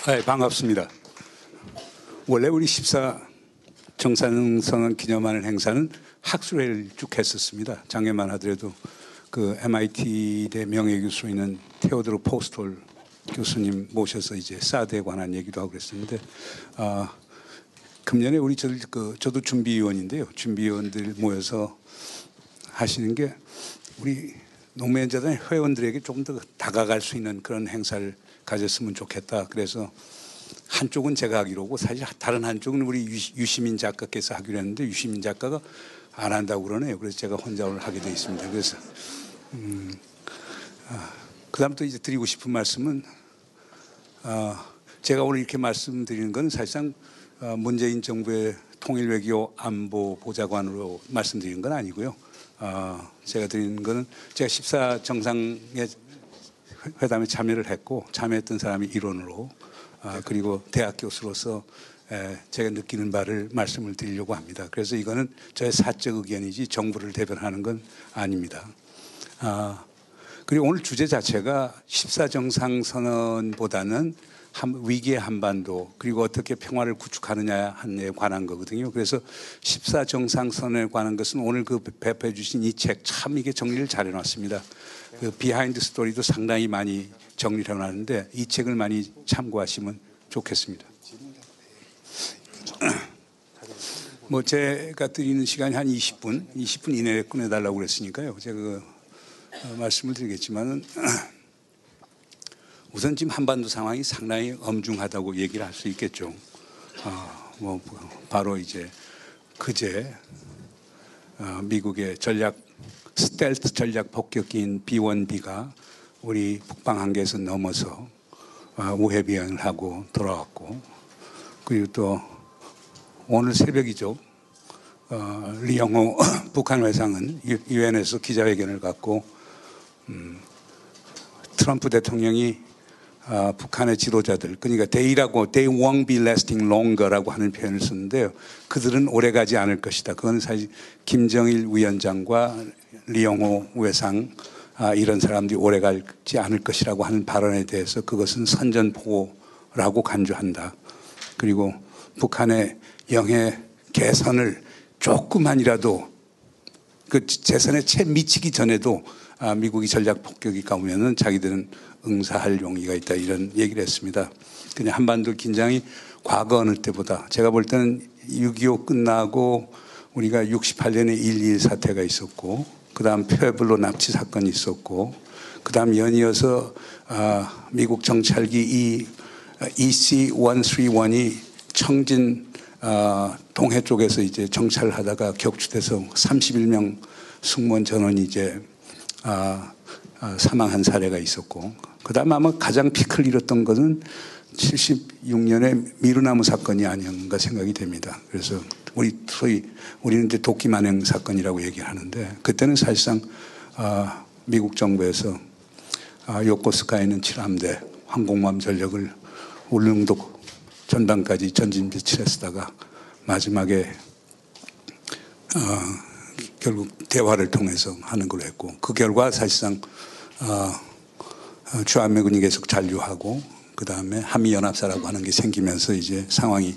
네, 반갑습니다. 원래 우리 14 정상선언 기념하는 행사는 학술회를 쭉 했었습니다. 작년만 하더라도 그 MIT대 명예교수로 있는 테오도르 포스톨 교수님 모셔서 이제 사드에 관한 얘기도 하고 그랬었는데, 금년에 우리 저도 준비위원인데요. 준비위원들 모여서 하시는 게 우리 노무현재단 회원들에게 조금 더 다가갈 수 있는 그런 행사를 가졌으면 좋겠다. 그래서 한쪽은 제가 하기로 하고 사실 다른 한쪽은 우리 유시민 작가께서 하기로 했는데 유시민 작가가 안 한다고 그러네요. 그래서 제가 혼자 오늘 하게 되어 있습니다. 그래서 그다음 또 이제 드리고 싶은 말씀은 제가 오늘 이렇게 말씀드리는 건 사실상 문재인 정부의 통일외교 안보 보좌관으로 말씀드리는 건 아니고요. 제가 드리는 거는 제가 14 정상의 회담에 참여를 했고 참여했던 사람이 일원으로 그리고 대학 교수로서 제가 느끼는 바를 말씀을 드리려고 합니다. 그래서 이거는 저의 사적 의견이지 정부를 대변하는 건 아닙니다. 그리고 오늘 주제 자체가 14 정상선언보다는 위기의 한반도 그리고 어떻게 평화를 구축하느냐에 관한 거거든요. 그래서 14 정상선언에 관한 것은 오늘 그 배포해 주신 이 책 참 이게 정리를 잘 해놨습니다. 그 비하인드 스토리도 상당히 많이 정리를 해놨는데 이 책을 많이 참고하시면 좋겠습니다. 뭐 제가 드리는 시간이 한 20분 이내에 끝내달라고 그랬으니까요. 제가 말씀을 드리겠지만은 우선 지금 한반도 상황이 상당히 엄중하다고 얘기를 할 수 있겠죠. 뭐 바로 이제 그제 미국의 스텔스 전략 폭격기인 B-1B가 우리 북방 한계에서 넘어서 우회 비행을 하고 돌아왔고, 그리고 또 오늘 새벽이죠. 리영호 북한 외상은 유엔에서 기자회견을 갖고 트럼프 대통령이 북한의 지도자들, 그러니까 they won't be lasting longer라고 하는 표현을 썼는데요. 그들은 오래가지 않을 것이다. 그건 사실 김정일 위원장과 리영호 외상 이런 사람들이 오래가지 않을 것이라고 하는 발언에 대해서 그것은 선전포고라고 간주한다. 그리고 북한의 영해 개선을 조금만이라도 그 재선에 채 미치기 전에도 미국이 전략 폭격기가 오면은 자기들은 응사할 용의가 있다 이런 얘기를 했습니다. 그냥 한반도 긴장이 과거 어느 때보다 제가 볼 때는 6.25 끝나고 우리가 68년에 1.2.1 사태가 있었고 그다음 푸에블로 납치 사건이 있었고 그다음 연이어서 미국 정찰기 EC-131이 청진 동해 쪽에서 이제 정찰을 하다가 격추돼서 31명 승무원 전원이 이제 사망한 사례가 있었고, 그다음 아마 가장 피크를 잃었던 것은 76년에 미루나무 사건이 아닌가 생각이 됩니다. 그래서 우리는 이제 도끼 만행 사건이라고 얘기하는데 그때는 사실상 미국 정부에서 요코스카에 있는 7함대 항공모함 전력을 울릉도 전방까지 전진 배치했다가 마지막에 결국 대화를 통해서 하는 걸로 했고 그 결과 사실상 주한미군이 계속 잔류하고 그 다음에 한미연합사라고 하는 게 생기면서 이제 상황이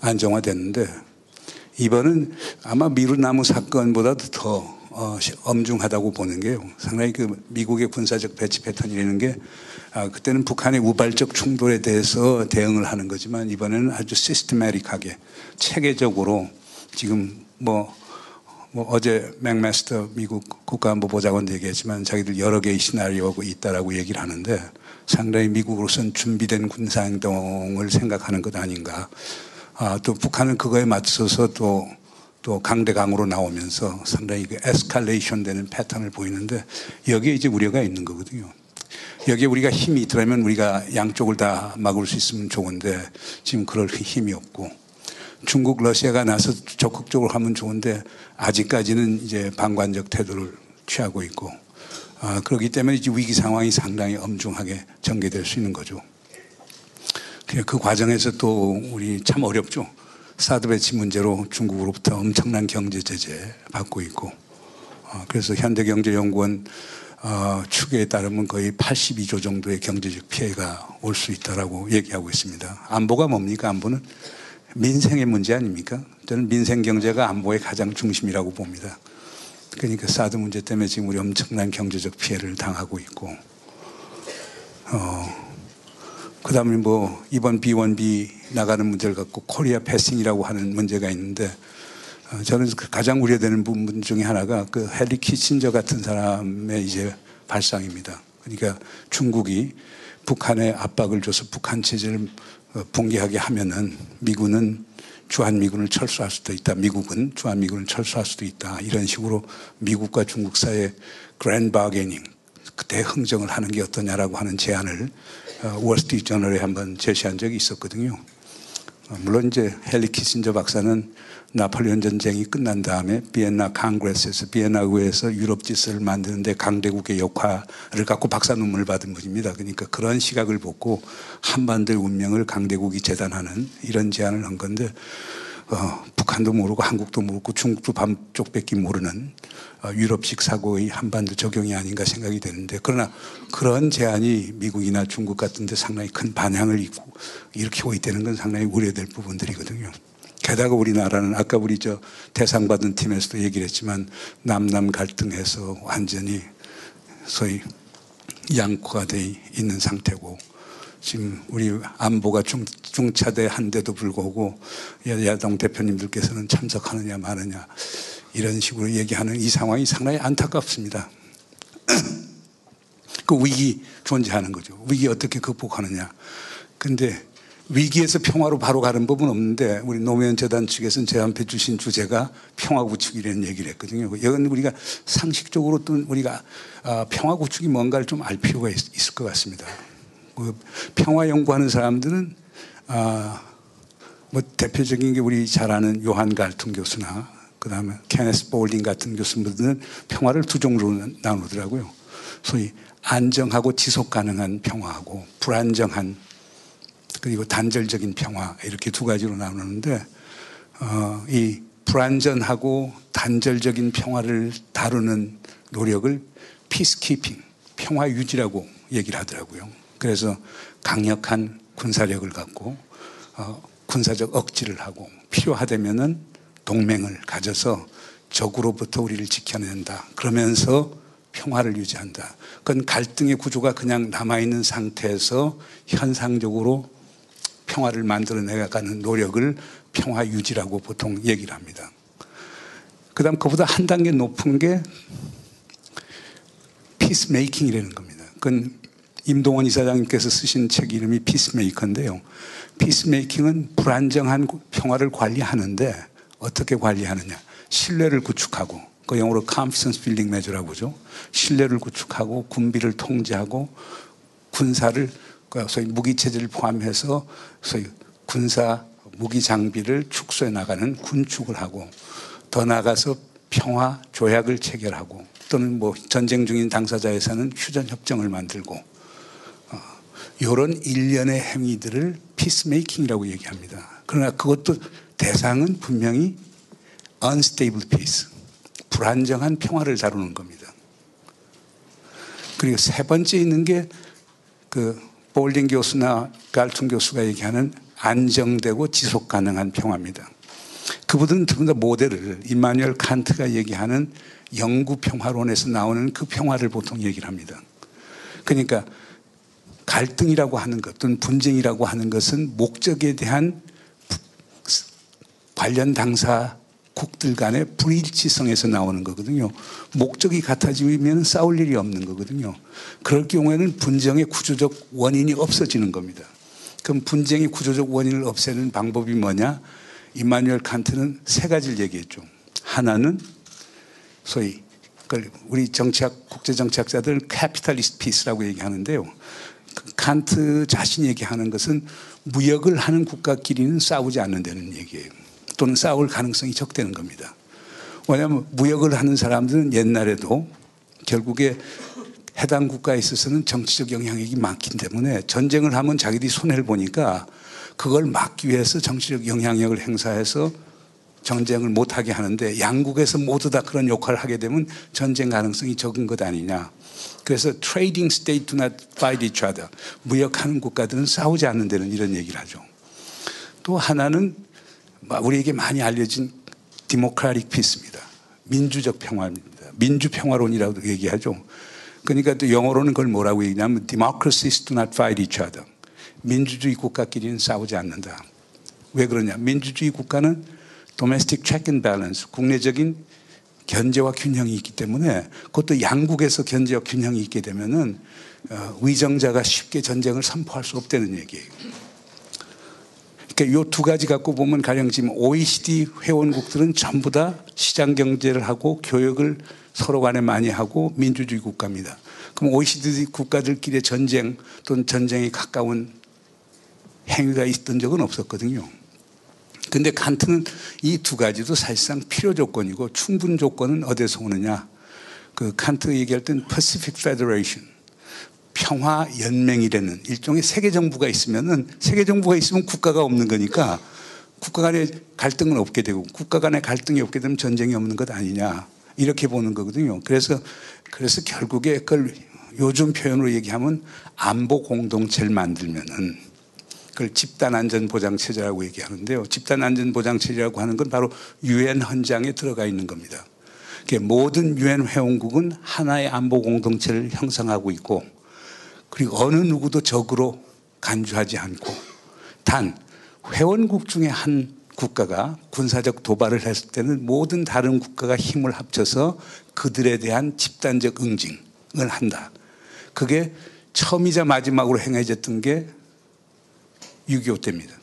안정화됐는데 이번은 아마 미루나무 사건보다도 더 엄중하다고 보는 게요. 상당히 그 미국의 군사적 배치 패턴이라는 게 그때는 북한의 우발적 충돌에 대해서 대응을 하는 거지만 이번에는 아주 시스테매틱하게 체계적으로 지금 뭐 어제 맥마스터 미국 국가안보보좌관도 얘기했지만 자기들 여러 개의 시나리오가 있다라고 얘기를 하는데 상당히 미국으로서는 준비된 군사행동을 생각하는 것 아닌가. 또 북한은 그거에 맞서서 또 강대강으로 나오면서 상당히 그 에스컬레이션 되는 패턴을 보이는데 여기에 이제 우려가 있는 거거든요. 여기에 우리가 힘이 있더라면 우리가 양쪽을 다 막을 수 있으면 좋은데 지금 그럴 힘이 없고 중국, 러시아가 나서 적극적으로 하면 좋은데 아직까지는 이제 방관적 태도를 취하고 있고 그렇기 때문에 이제 위기 상황이 상당히 엄중하게 전개될 수 있는 거죠. 그 과정에서 또 우리 참 어렵죠. 사드 배치 문제로 중국으로부터 엄청난 경제 제재 받고 있고 그래서 현대경제연구원 추계에 따르면 거의 82조 정도의 경제적 피해가 올 수 있다라고 얘기하고 있습니다. 안보가 뭡니까? 안보는 민생의 문제 아닙니까? 저는 민생 경제가 안보의 가장 중심이라고 봅니다. 그러니까 사드 문제 때문에 지금 우리 엄청난 경제적 피해를 당하고 있고, 그다음에 뭐 이번 B1B 나가는 문제를 갖고 코리아 패싱이라고 하는 문제가 있는데, 저는 가장 우려되는 부분 중에 하나가 그 헨리 키신저 같은 사람의 이제 발상입니다. 그러니까 중국이 북한에 압박을 줘서 북한 체제를 붕괴하게 하면은 미군은 주한미군을 철수할 수도 있다. 미국은 주한미군을 철수할 수도 있다. 이런 식으로 미국과 중국 사이에 그랜드 바게닝, 대흥정을 하는 게 어떠냐라고 하는 제안을 월스트리트 저널에 한번 제시한 적이 있었거든요. 물론 이제 헨리 키신저 박사는 나폴레옹 전쟁이 끝난 다음에 비엔나 콩그레스에서 비엔나 의회에서 유럽 질서를 만드는데 강대국의 역할을 갖고 박사 논문을 받은 분입니다. 그러니까 그런 시각을 보고 한반도의 운명을 강대국이 재단하는 이런 제안을 한 건데, 북한도 모르고 한국도 모르고 중국도 반쪽밖에 모르는 유럽식 사고의 한반도 적용이 아닌가 생각이 되는데, 그러나 그런 제안이 미국이나 중국 같은 데 상당히 큰 반향을 일으키고 있다는 건 상당히 우려될 부분들이거든요. 게다가 우리나라는 아까 우리 대상 받은 팀에서도 얘기를 했지만 남남 갈등해서 완전히 소위 양극화되어 있는 상태고, 지금 우리 안보가 중차대한데도 불구하고 야당 대표님들께서는 참석하느냐 마느냐 이런 식으로 얘기하는 이 상황이 상당히 안타깝습니다. 그 위기 존재하는 거죠. 위기 어떻게 극복하느냐. 근데 위기에서 평화로 바로 가는 법은 없는데, 우리 노무현 재단 측에서는 제안해 주신 주제가 평화 구축이라는 얘기를 했거든요. 이건 우리가 상식적으로 또 우리가 평화 구축이 뭔가를 좀 알 필요가 있을 것 같습니다. 평화 연구하는 사람들은 뭐 대표적인 게 우리 잘 아는 요한 갈튼 교수나 그다음에 케네스 볼딩 같은 교수들은 평화를 두 종류로 나누더라고요. 소위 안정하고 지속 가능한 평화하고 불안정한 그리고 단절적인 평화, 이렇게 두 가지로 나누는데, 이 불안전하고 단절적인 평화를 다루는 노력을 피스키핑, 평화 유지라고 얘기를 하더라고요. 그래서 강력한 군사력을 갖고 군사적 억지를 하고 필요하다면은 동맹을 가져서 적으로부터 우리를 지켜낸다. 그러면서 평화를 유지한다. 그건 갈등의 구조가 그냥 남아있는 상태에서 현상적으로 평화를 만들어내가는 노력을 평화 유지라고 보통 얘기를 합니다. 그 다음 그보다 한 단계 높은 게 피스메이킹이라는 겁니다. 그건 임동원 이사장님께서 쓰신 책 이름이 피스메이커인데요. 피스메이킹은 불안정한 평화를 관리하는데 어떻게 관리하느냐. 신뢰를 구축하고, 그 영어로 confidence building measure라고 하죠. 신뢰를 구축하고 군비를 통제하고 군사를, 소위 무기체제를 포함해서 소위 군사 무기 장비를 축소해 나가는 군축을 하고, 더 나아가서 평화 조약을 체결하고, 또는 뭐 전쟁 중인 당사자에서는 휴전 협정을 만들고, 이런 일련의 행위들을 피스메이킹이라고 얘기합니다. 그러나 그것도 대상은 분명히 unstable peace, 불안정한 평화를 다루는 겁니다. 그리고 세 번째 있는 게 볼딩 교수나 갈튼 교수가 얘기하는 안정되고 지속 가능한 평화입니다. 그분들은 전부 다 모델을 임마누엘 칸트가 얘기하는 영구 평화론에서 나오는 그 평화를 보통 얘기를 합니다. 그러니까 갈등이라고 하는 것 또는 분쟁이라고 하는 것은 목적에 대한 관련 당사국들 간의 불일치성에서 나오는 거거든요. 목적이 같아지면 싸울 일이 없는 거거든요. 그럴 경우에는 분쟁의 구조적 원인이 없어지는 겁니다. 그럼 분쟁의 구조적 원인을 없애는 방법이 뭐냐? 임마누엘 칸트는 세 가지를 얘기했죠. 하나는 소위 우리 국제정치학자들 캐피탈리스트 피스라고 얘기하는데요. 칸트 자신이 얘기하는 것은 무역을 하는 국가끼리는 싸우지 않는다는 얘기예요. 또는 싸울 가능성이 적다는 겁니다. 왜냐하면 무역을 하는 사람들은 옛날에도 결국에 해당 국가에 있어서는 정치적 영향력이 많기 때문에 전쟁을 하면 자기들이 손해를 보니까 그걸 막기 위해서 정치적 영향력을 행사해서 전쟁을 못하게 하는데 양국에서 모두 다 그런 역할을 하게 되면 전쟁 가능성이 적은 것 아니냐. 그래서 trading state do not fight each other. 무역하는 국가들은 싸우지 않는 데는 이런 얘기를 하죠. 또 하나는 우리에게 많이 알려진 democratic peace입니다. 민주적 평화입니다. 민주평화론이라고 얘기하죠. 그러니까 또 영어로는 그걸 뭐라고 얘기하냐면 democracies do not fight each other. 민주주의 국가끼리는 싸우지 않는다. 왜 그러냐. 민주주의 국가는 domestic check and balance, 국내적인 견제와 균형이 있기 때문에 그것도 양국에서 견제와 균형이 있게 되면은 위정자가 쉽게 전쟁을 선포할 수 없다는 얘기예요. 그러니까 이 두 가지 갖고 보면 가령 지금 OECD 회원국들은 전부 다 시장 경제를 하고 교역을 서로 간에 많이 하고 민주주의 국가입니다. 그럼 OECD 국가들끼리의 전쟁 또는 전쟁에 가까운 행위가 있던 적은 없었거든요. 근데 칸트는 이 두 가지도 사실상 필요 조건이고 충분 조건은 어디서 오느냐. 그 칸트 얘기할 땐 Pacific Federation, 평화 연맹이라는 일종의 세계 정부가 있으면은 세계 정부가 있으면 국가가 없는 거니까 국가 간의 갈등은 없게 되고 국가 간의 갈등이 없게 되면 전쟁이 없는 것 아니냐. 이렇게 보는 거거든요. 그래서 결국에 그걸 요즘 표현으로 얘기하면 안보 공동체를 만들면은 그걸 집단안전보장체제라고 얘기하는데요. 집단안전보장체제라고 하는 건 바로 유엔 헌장에 들어가 있는 겁니다. 모든 유엔 회원국은 하나의 안보 공동체를 형성하고 있고 그리고 어느 누구도 적으로 간주하지 않고 단 회원국 중에 한 국가가 군사적 도발을 했을 때는 모든 다른 국가가 힘을 합쳐서 그들에 대한 집단적 응징을 한다. 그게 처음이자 마지막으로 행해졌던 게 6.25 때입니다.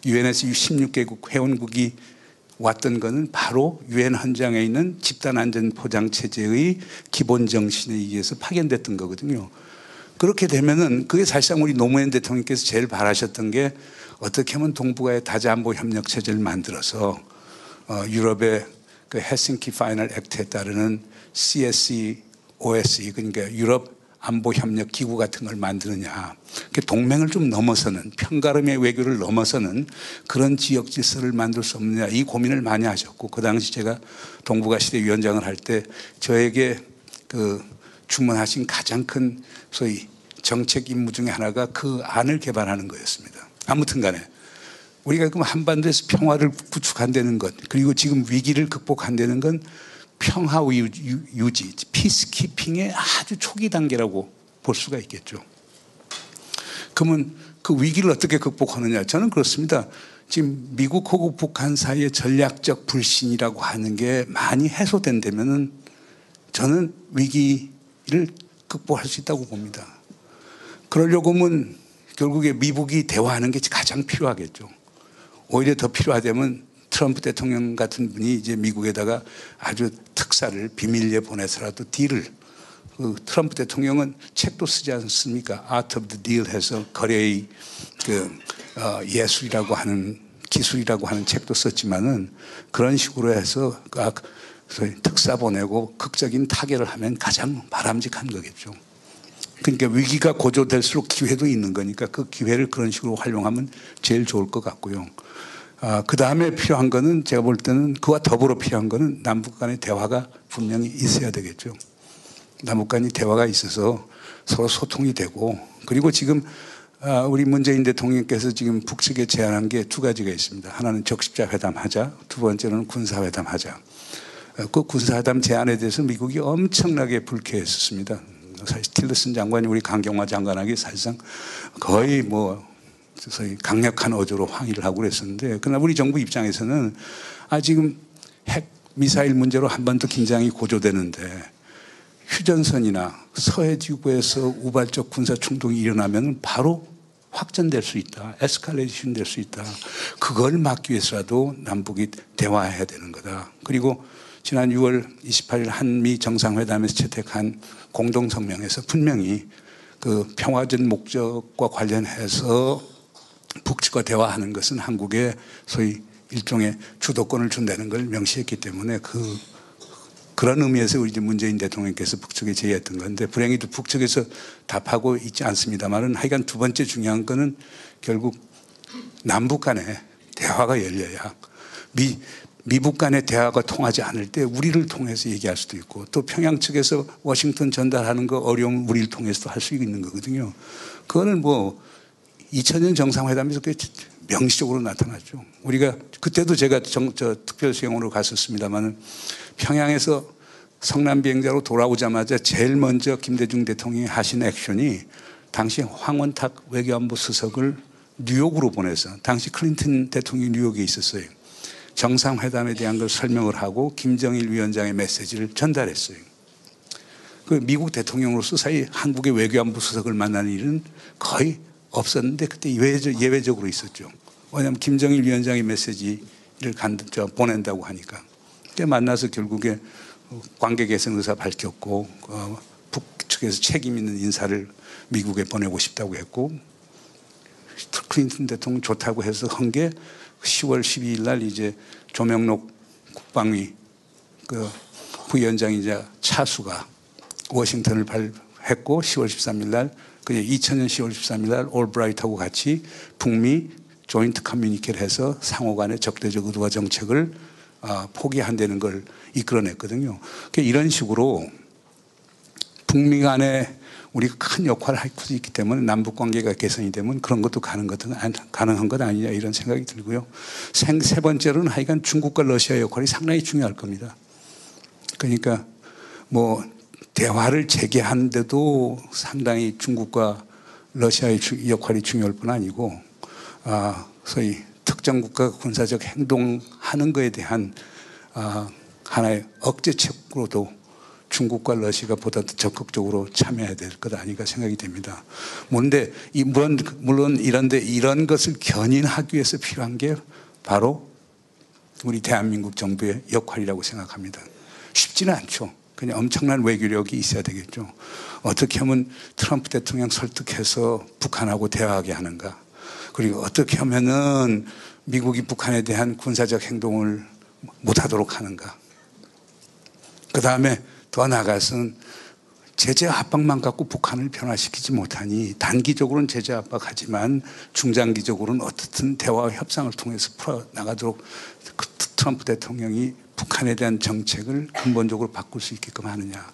유엔에서 16개국 회원국이 왔던 것은 바로 유엔 헌장에 있는 집단안전보장체제의 기본 정신에 의해서 파견됐던 거거든요. 그렇게 되면은 그게 사실상 우리 노무현 대통령께서 제일 바라셨던 게 어떻게 하면 동북아의 다자안보협력체제를 만들어서 유럽의 그 헬싱키 파이널 액트에 따르는 CSE, OSE 그러니까 유럽 안보협력 기구 같은 걸 만드느냐. 동맹을 좀 넘어서는 편가름의 외교를 넘어서는 그런 지역 질서를 만들 수 없느냐 이 고민을 많이 하셨고 그 당시 제가 동북아 시대 위원장을 할 때 저에게 그 주문하신 가장 큰 소위 정책 임무 중에 하나가 그 안을 개발하는 거였습니다. 아무튼 간에 우리가 그럼 한반도에서 평화를 구축한다는 것 그리고 지금 위기를 극복한다는 건 평화 유지, 피스키핑의 아주 초기 단계라고 볼 수가 있겠죠. 그러면 그 위기를 어떻게 극복하느냐? 저는 그렇습니다. 지금 미국하고 북한 사이의 전략적 불신이라고 하는 게 많이 해소된다면은 저는 위기를 극복할 수 있다고 봅니다. 그러려고 하면 결국에 미국이 대화하는 게 가장 필요하겠죠. 오히려 더 필요하다면 트럼프 대통령 같은 분이 이제 미국에다가 아주 특사를 비밀리에 보내서라도 딜을 그 트럼프 대통령은 책도 쓰지 않습니까? Art of the Deal 해서 거래의 예술이라고 하는 기술이라고 하는 책도 썼지만은 그런 식으로 해서 특사 보내고 극적인 타결을 하면 가장 바람직한 거겠죠. 그러니까 위기가 고조될수록 기회도 있는 거니까 그 기회를 그런 식으로 활용하면 제일 좋을 것 같고요. 그 다음에 필요한 거는 제가 볼 때는 그와 더불어 필요한 거는 남북 간의 대화가 분명히 있어야 되겠죠. 남북 간의 대화가 있어서 서로 소통이 되고 그리고 지금 우리 문재인 대통령께서 지금 북측에 제안한 게 두 가지가 있습니다. 하나는 적십자 회담하자. 두 번째로는 군사회담 하자. 그 군사회담 제안에 대해서 미국이 엄청나게 불쾌했었습니다. 사실 틸러슨 장관이 우리 강경화 장관에게 사실상 거의 소위 강력한 어조로 항의를 하고 그랬었는데 그러나 우리 정부 입장에서는 지금 핵 미사일 문제로 한반도 긴장이 고조되는데 휴전선이나 서해지구에서 우발적 군사 충동이 일어나면 바로 확전될 수 있다. 에스컬레이션 될 수 있다. 그걸 막기 위해서라도 남북이 대화해야 되는 거다. 그리고 지난 6월 28일 한미 정상회담에서 채택한 공동성명에서 분명히 그 평화적 목적과 관련해서 북측과 대화하는 것은 한국에 소위 일종의 주도권을 준다는 걸 명시했기 때문에 그런 의미에서 우리 문재인 대통령께서 북측에 제의했던 건데 불행히도 북측에서 답하고 있지 않습니다만은 하여간 두 번째 중요한 거는 결국 남북 간에 대화가 열려야 미북 간의 대화가 통하지 않을 때 우리를 통해서 얘기할 수도 있고, 또 평양 측에서 워싱턴 전달하는 거 어려우면 우리를 통해서도 할 수 있는 거거든요. 그거는 뭐 2000년 정상회담에서 꽤 명시적으로 나타났죠. 우리가 그때도 제가 특별 수행으로 갔었습니다만, 평양에서 성남 비행자로 돌아오자마자 제일 먼저 김대중 대통령이 하신 액션이 당시 황원탁 외교안보 수석을 뉴욕으로 보내서, 당시 클린턴 대통령이 뉴욕에 있었어요. 정상회담에 대한 걸 설명을 하고 김정일 위원장의 메시지를 전달했어요. 그 미국 대통령으로서 사이 한국의 외교안보 수석을 만나는 일은 거의 없었는데 그때 예외적으로 있었죠. 왜냐하면 김정일 위원장의 메시지를 보낸다고 하니까. 그때 만나서 결국에 관계 개선 의사 밝혔고, 북측에서 책임 있는 인사를 미국에 보내고 싶다고 했고, 클린턴 대통령 좋다고 해서 한 게 10월 12일 날 이제 조명록 국방위 부위원장이자 차수가 워싱턴을 발했고, 10월 13일 날 2000년 10월 13일 날 올브라이트하고 같이 북미 조인트 커뮤니케를 해서 상호 간의 적대적 의도와 정책을 포기한다는 걸 이끌어냈거든요. 이런 식으로 북미 간에 우리가 큰 역할을 할 수 있기 때문에 남북 관계가 개선이 되면 그런 것도 가능한 것 아니냐, 이런 생각이 들고요. 세 번째로는 하여간 중국과 러시아의 역할이 상당히 중요할 겁니다. 그러니까 뭐 대화를 재개하는데도 상당히 중국과 러시아의 역할이 중요할 뿐 아니고, 소위 특정 국가가 군사적 행동하는 것에 대한 하나의 억제책으로도 중국과 러시아가 보다 더 적극적으로 참여해야 될 것 아닌가 생각이 됩니다. 물론 이런 것을 견인하기 위해서 필요한 게 바로 우리 대한민국 정부의 역할이라고 생각합니다. 쉽지는 않죠. 그냥 엄청난 외교력이 있어야 되겠죠. 어떻게 하면 트럼프 대통령 설득해서 북한하고 대화하게 하는가. 그리고 어떻게 하면은 미국이 북한에 대한 군사적 행동을 못하도록 하는가. 그 다음에 더 나아가서는 제재 압박만 갖고 북한을 변화시키지 못하니, 단기적으로는 제재 압박하지만 중장기적으로는 어떻든 대화와 협상을 통해서 풀어나가도록 트럼프 대통령이 북한에 대한 정책을 근본적으로 바꿀 수 있게끔 하느냐.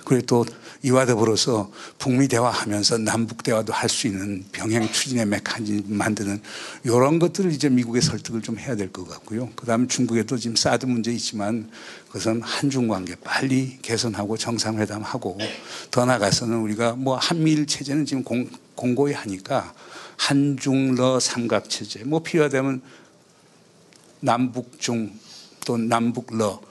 그리고 또 이와 더불어서 북미 대화하면서 남북 대화도 할 수 있는 병행 추진의 메커니즘 만드는 이런 것들을 이제 미국의 설득을 좀 해야 될 것 같고요. 그다음에 중국에도 지금 사드 문제 있지만 그것은 한중 관계 빨리 개선하고 정상회담하고, 더 나아가서는 우리가 뭐 한미일 체제는 지금 공고히 하니까 한중러 삼각체제, 뭐 필요하다면 남북중 또 남북러,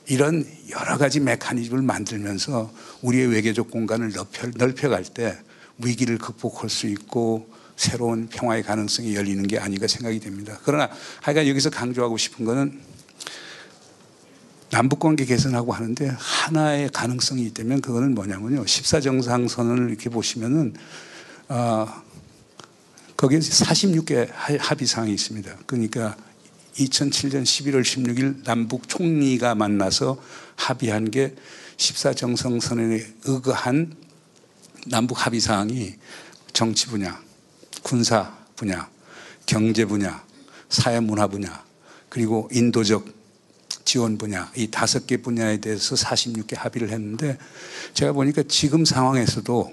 이런 여러 가지 메커니즘을 만들면서 우리의 외교적 공간을 넓혀갈 때 위기를 극복할 수 있고 새로운 평화의 가능성이 열리는 게 아닌가 생각이 됩니다. 그러나 하여간 여기서 강조하고 싶은 거는, 남북관계 개선하고 하는데 하나의 가능성이 있다면 그거는 뭐냐면요, 14정상선언을 이렇게 보시면은 거기에 46개 합의사항이 있습니다. 그러니까 2007년 11월 16일 남북 총리가 만나서 합의한 게 14정상선언에 의거한 남북 합의사항이 정치 분야, 군사 분야, 경제 분야, 사회문화 분야, 그리고 인도적 지원 분야, 이 5개 분야에 대해서 46개 합의를 했는데, 제가 보니까 지금 상황에서도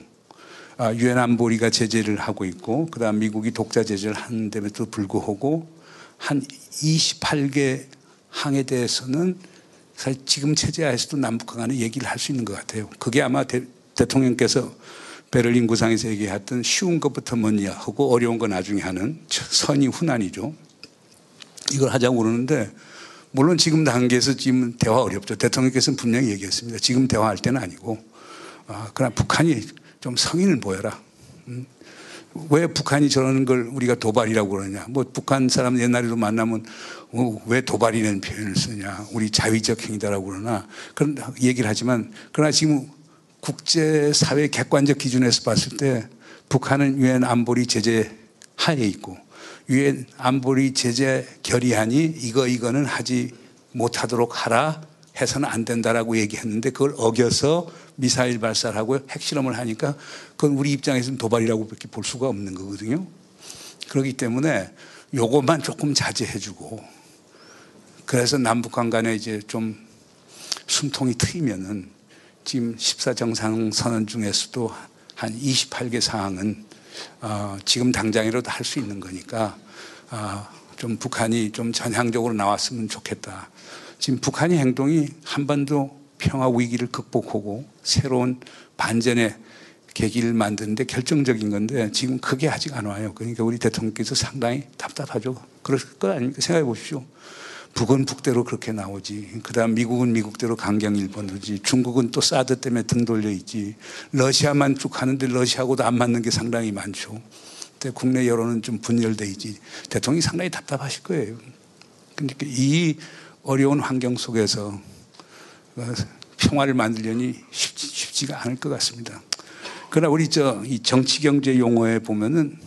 유엔 안보리가 제재를 하고 있고, 그다음 미국이 독자 제재를 하는데도 불구하고 한 28개 항에 대해서는 사실 지금 체제하에서도 남북 간에 얘기를 할 수 있는 것 같아요. 그게 아마 대통령께서 베를린 구상에서 얘기했던 쉬운 것부터 먼저 하고 어려운 거 나중에 하는 선의 훈안이죠. 이걸 하자고 그러는데, 물론 지금 단계에서 지금 대화 어렵죠. 대통령께서는 분명히 얘기했습니다. 지금 대화할 때는 아니고, 그러나 북한이 좀 성의를 보여라. 왜 북한이 저러는 걸 우리가 도발이라고 그러냐. 뭐 북한 사람 옛날에도 만나면 왜 도발이라는 표현을 쓰냐. 우리 자위적 행위다라고 그러나 그런 얘기를 하지만, 그러나 지금 국제사회 객관적 기준에서 봤을 때 북한은 유엔 안보리 제재 하에 있고, 유엔 안보리 제재 결의안이 이거는 하지 못하도록 하라 해서는 안 된다라고 얘기했는데, 그걸 어겨서 미사일 발사를 하고 핵실험을 하니까 그건 우리 입장에서는 도발이라고밖에 볼 수가 없는 거거든요. 그렇기 때문에 요것만 조금 자제해주고, 그래서 남북한 간에 이제 좀 숨통이 트이면은 지금 14정상선언 중에서도 한 28개 사항은 지금 당장이라도 할 수 있는 거니까 좀 북한이 좀 전향적으로 나왔으면 좋겠다. 지금 북한의 행동이 한반도 평화 위기를 극복하고 새로운 반전의 계기를 만드는데 결정적인 건데 지금 그게 아직 안 와요. 그러니까 우리 대통령께서 상당히 답답하죠. 그럴 거 아닙니까? 생각해 보십시오. 북은 북대로 그렇게 나오지. 그 다음 미국은 미국대로 강경일본이지. 중국은 또 사드 때문에 등 돌려 있지. 러시아만 쭉 하는데 러시아하고도 안 맞는 게 상당히 많죠. 근데 국내 여론은 좀 분열돼 있지. 대통령이 상당히 답답하실 거예요. 그러니까 이 어려운 환경 속에서 평화를 만들려니 쉽지가 않을 것 같습니다. 그러나 우리 이 정치 경제 용어에 보면은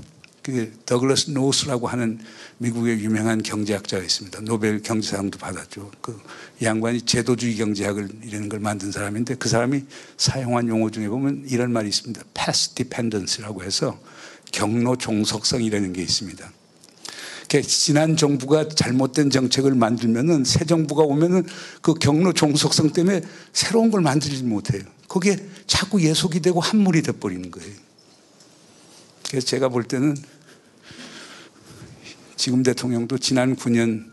그 더글라스 노스라고 하는 미국의 유명한 경제학자가 있습니다. 노벨 경제상도 받았죠. 그 양반이 제도주의 경제학을 이라는 걸 만든 사람인데 그 사람이 사용한 용어 중에 보면 이런 말이 있습니다. Path dependency라고 해서 경로 종속성이라는 게 있습니다. 지난 정부가 잘못된 정책을 만들면은 새 정부가 오면은 그 경로 종속성 때문에 새로운 걸 만들지 못해요. 거기에 자꾸 예속이 되고 함몰이 돼버리는 거예요. 그래서 제가 볼 때는 지금 대통령도 지난 9년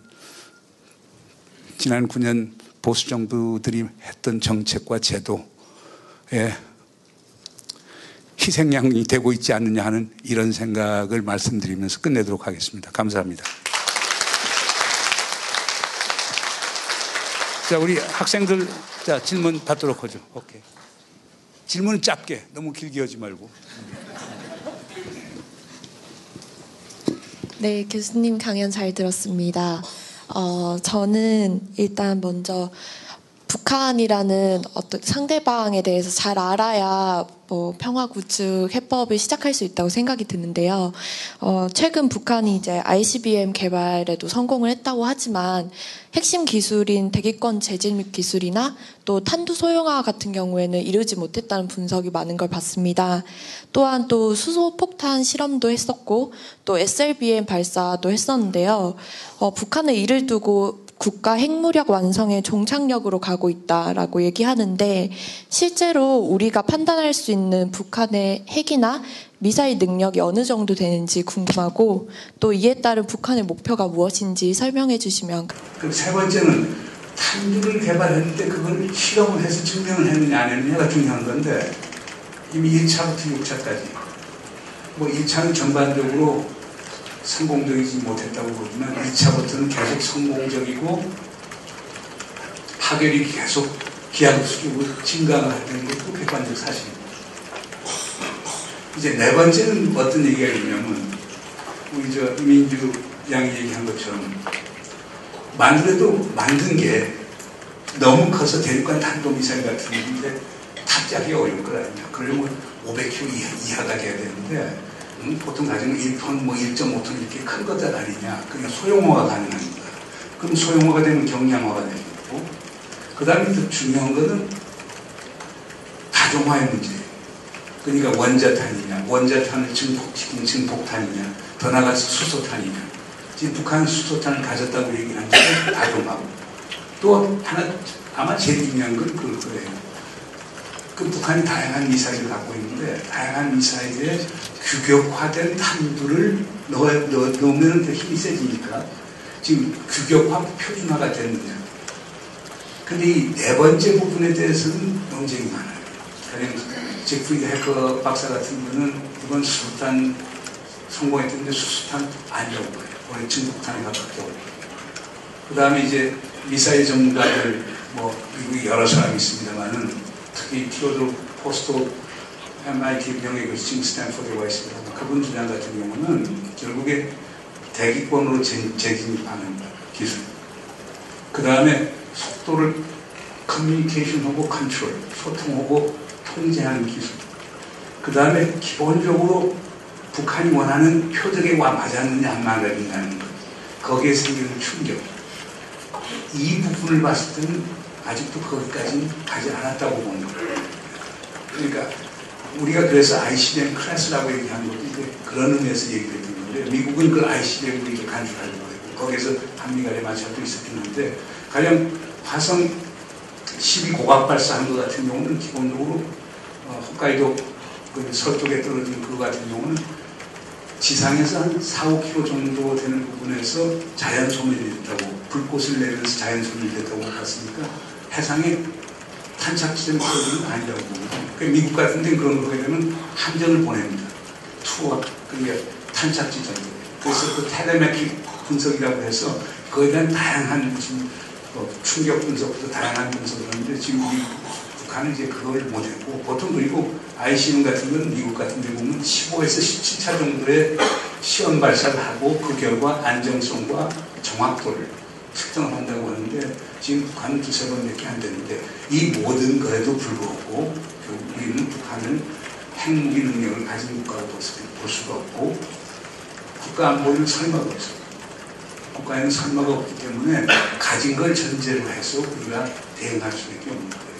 보수 정부들이 했던 정책과 제도에 희생양이 되고 있지 않느냐 하는 이런 생각을 말씀드리면서 끝내도록 하겠습니다. 감사합니다. 자, 우리 학생들 질문 받도록 하죠. 오케이. 질문은 짧게, 너무 길게 하지 말고. 네, 교수님 강연 잘 들었습니다. 저는 일단 먼저 북한이라는 어떤 상대방에 대해서 잘 알아야 평화 구축 해법을 시작할 수 있다고 생각이 드는데요. 최근 북한이 이제 ICBM 개발에도 성공을 했다고 하지만 핵심 기술인 대기권 재진입 기술이나 또 탄두 소형화 같은 경우에는 이루지 못했다는 분석이 많은 걸 봤습니다. 또한 또 수소 폭탄 실험도 했었고 또 SLBM 발사도 했었는데요. 북한은 이를 두고 국가 핵무력 완성의 종착역으로 가고 있다라고 얘기하는데 실제로 우리가 판단할 수 있는 북한의 핵이나 미사일 능력이 어느 정도 되는지 궁금하고 또 이에 따른 북한의 목표가 무엇인지 설명해 주시면. 그럼 세 번째는 탄두를 개발했는데 그걸 실험을 해서 증명을 했느냐 안 했느냐가 중요한 건데 이미 1차부터 6차까지 1차는 전반적으로 성공적이지 못했다고 보지만 2차부터는 계속 성공적이고 파괴력이 계속 기하급수적으로 증가하는 게 또 객관적 사실입니다. 이제 네 번째는 어떤 얘기가 있냐면 우리 이민주 양이 얘기한 것처럼 만든 게 너무 커서 대륙간 탄도미사일 같은 건데 탑재하기가 어려울 거 아니냐. 그러려면 500km 이하가 돼야 되는데 보통 가지고 1톤, 1.5톤 이렇게 큰 것들 아니냐. 그러니까 소형화가 가능합니다. 그럼 소형화가 되면 경량화가 되는 거고, 그 다음에 더 중요한 거는 다종화의 문제예요. 그러니까 원자탄이냐, 원자탄을 증폭시킨 증폭탄이냐, 더 나아가서 수소탄이냐. 지금 북한은 수소탄을 가졌다고 얘기하는 게 다종화고, 또 하나 아마 제일 중요한 건 그거예요. 그 북한이 다양한 미사일을 갖고 있는데 다양한 미사일에 규격화된 탄두를 넣으면 더 힘이 세지니까 지금 규격화 표준화가 됐느냐. 근데 이 네 번째 부분에 대해서는 논쟁이 많아요. 가령 제프리 해커 박사 같은 경우는 이번 수소탄 성공했는데 수소탄 아니라고 봐요. 원래 증폭탄에 가깝다고. 그 다음에 이제 미사일 전문가들 미국에 여러 사람이 있습니다만은 특히 티오도르 포스토 MIT 명예교수 지금 스탠포드에 와 있습니다. 그분 주장 같은 경우는 결국에 대기권으로 재진입하는 기술. 그 다음에 속도를 커뮤니케이션하고 컨트롤, 소통하고 통제하는 기술. 그 다음에 기본적으로 북한이 원하는 표적에 맞았느냐 안 맞았느냐는 것. 거기에 생기는 충격. 이 부분을 봤을 때는 아직도 거기까지는 가지 않았다고 보는 거예요. 그러니까 우리가 그래서 ICBM 클래스라고 얘기하는 것도 이제 그런 의미에서 얘기를 했던 건데 미국은 그 ICBM을 이렇게 간주하려고 했고 거기에서 한미 간의 마찰도 있었긴 한데 가령 화성 12 고각 발사한 것 같은 경우는 기본적으로 홋카이도 그 서쪽에 떨어진 그거 같은 경우는 지상에서 한 4, 5km 정도 되는 부분에서 자연 소멸이 됐다고, 불꽃을 내면서 자연 소멸이 됐다고 봤으니까 해상에 탄착 지점이 떨어지는 건 아니라고 보거든요. 그러니까 미국 같은 데는 그런 거 하게 되면 함정을 보냅니다. 투어, 그러니까 탄착 지점. 그래서 그 텔레메틱 분석이라고 해서 그거에 대한 다양한 무슨 충격 분석부터 다양한 분석을 하는데 지금 우리 북한은 이제 그걸 못했고, 보통 그리고 ICN 같은 건 미국 같은 데 보면 15에서 17차 정도의 시험 발사를 하고 그 결과 안정성과 정확도를 측정을 한다고 하는데 지금 북한은 두세 번밖에 안 되는데 이 모든 거에도 불구하고 결국 우리는 북한을 핵무기 능력을 가진 국가로 볼 수가 없고 국가 안보에는 설마가 없어요. 국가에는 설마가 없기 때문에 가진 걸 전제로 해서 우리가 대응할 수밖에 없는 거예요.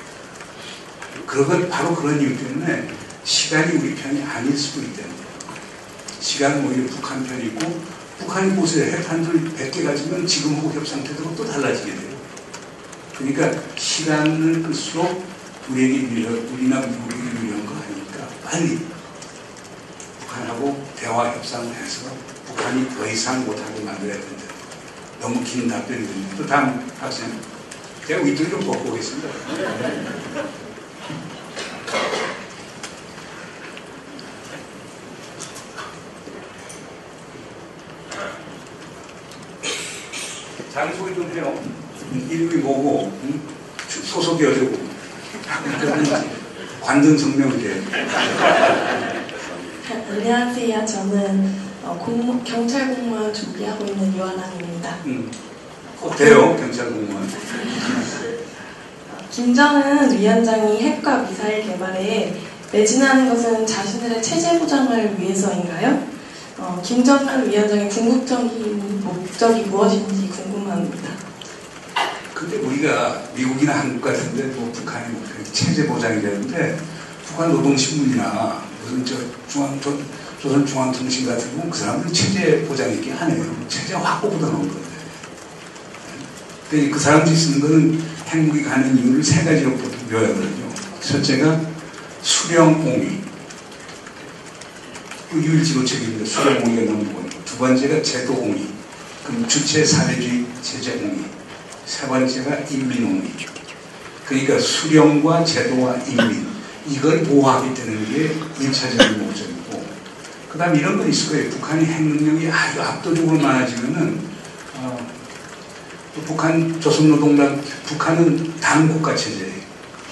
바로 그런 이유 때문에 시간이 우리 편이 아닐 수도 있다는 거예요. 시간은 오히려 북한 편이고 북한이 보세요. 핵탄두를 100개 가지면 지금하고 협상 태도가 또 달라지게 돼요. 그러니까 시간을 끌수록 우리나 미국에게 유리한 거 아니니까 빨리 북한하고 대화 협상을 해서 북한이 더 이상 못하게 만들어야 된다. 너무 긴 답변이 됩니다. 또 다음 학생. 제가 위트를 좀 벗고 오겠습니다. 자기 소개 좀 해요. 이름이 뭐고, 소속이 어디고, 관등 성명을 해. 안녕하세요. 저는 경찰 공무원 준비하고 있는 유한항입니다. 꼭 돼요, 경찰 공무원. 김정은 위원장이 핵과 미사일 개발에 매진하는 것은 자신들의 체제 보장을 위해서인가요? 김정은 위원장의 궁극적인 목적이 무엇인지 궁금합니다. 근데 우리가 미국이나 한국 같은데 뭐 북한이 체제 보장이라는데 북한 노동신문이나 무슨 조선중앙통신 같은 경우는 그 사람들은 체제 보장 얘기 안 해요. 체제 확보보다 나온 건데. 근데 그 사람들이 쓰는 거는 핵무기 가는 이유를 세 가지로 묘하거든요. 첫째가 수령옹위. 유일지로 책임입니다. 수령옹위가 너무 뭐예요. 두 번째가 제도옹위. 그럼 주체 사회주의 제재옹위. 세 번째가 인민옹위. 그러니까 수령과 제도와 인민. 이걸 보호하게 되는 게 1차적인 목적이고, 그 다음 이런 건 있을 거예요. 북한이 핵 능력이 아주 압도적으로 많아지면은, 북한 조선노동당, 북한은 당국가 체제예요.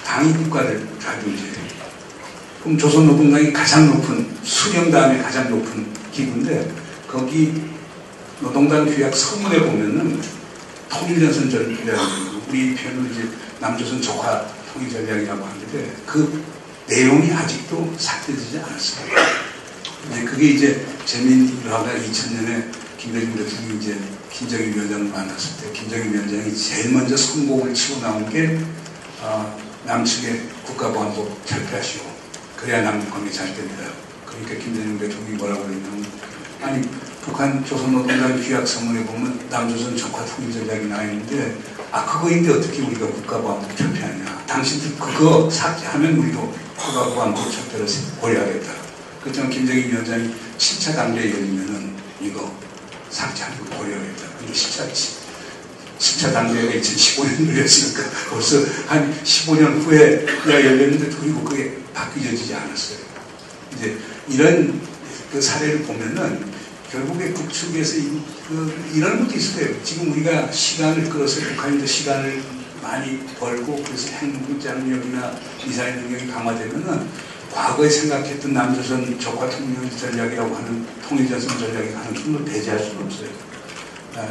당이 국가를 좌존제예요. 그럼 조선노동당이 가장 높은, 수령 다음에 가장 높은 기구인데, 거기 노동당 규약 서문에 보면은 통일전선 전략이라고, 우리 편으로 이제 남조선 조화 통일 전략이라고 하는데, 그 내용이 아직도 삭제되지 않았어요. 이제 그게 이제 재미있는 일화가 2000년에 김대중 대통령이 이제 김정일 위원장을 만났을 때 김정일 위원장이 제일 먼저 선곡을 치고 나온 게 남측의 국가보안법 철폐하시오. 그래야 남북관계 잘 됩니다. 그러니까 김대중 대통령이 뭐라고 그랬냐면, 아니 북한 조선노동당 규약 서문에 보면 남조선 적화 통일 전략이 나와 있는데, 그거인데 어떻게 우리가 국가보안법 철폐하냐. 당신들 그거 삭제하면 우리도 국가보안법 철폐를 고려하겠다. 그렇지만 김정일 위원장이 7차 당대에 열리면은 이거 삭제하는 걸 고려하겠다. 근데 10차 당대가 2015년 열렸으니까 벌써 한 15년 후에 열렸는데 그리고 그게 바뀌어지지 않았어요. 이제 이런 그 사례를 보면은 결국에 북측에서 이런 것도 있을 거예요. 지금 우리가 시간을 끌어서 북한인도 시간을 많이 벌고 그래서 핵무기 장력이나 미사일 능력이 강화되면은 과거에 생각했던 남조선 적화 통일 전략이라고 하는 통일전선 전략이 하는 틈을 배제할 수는 없어요.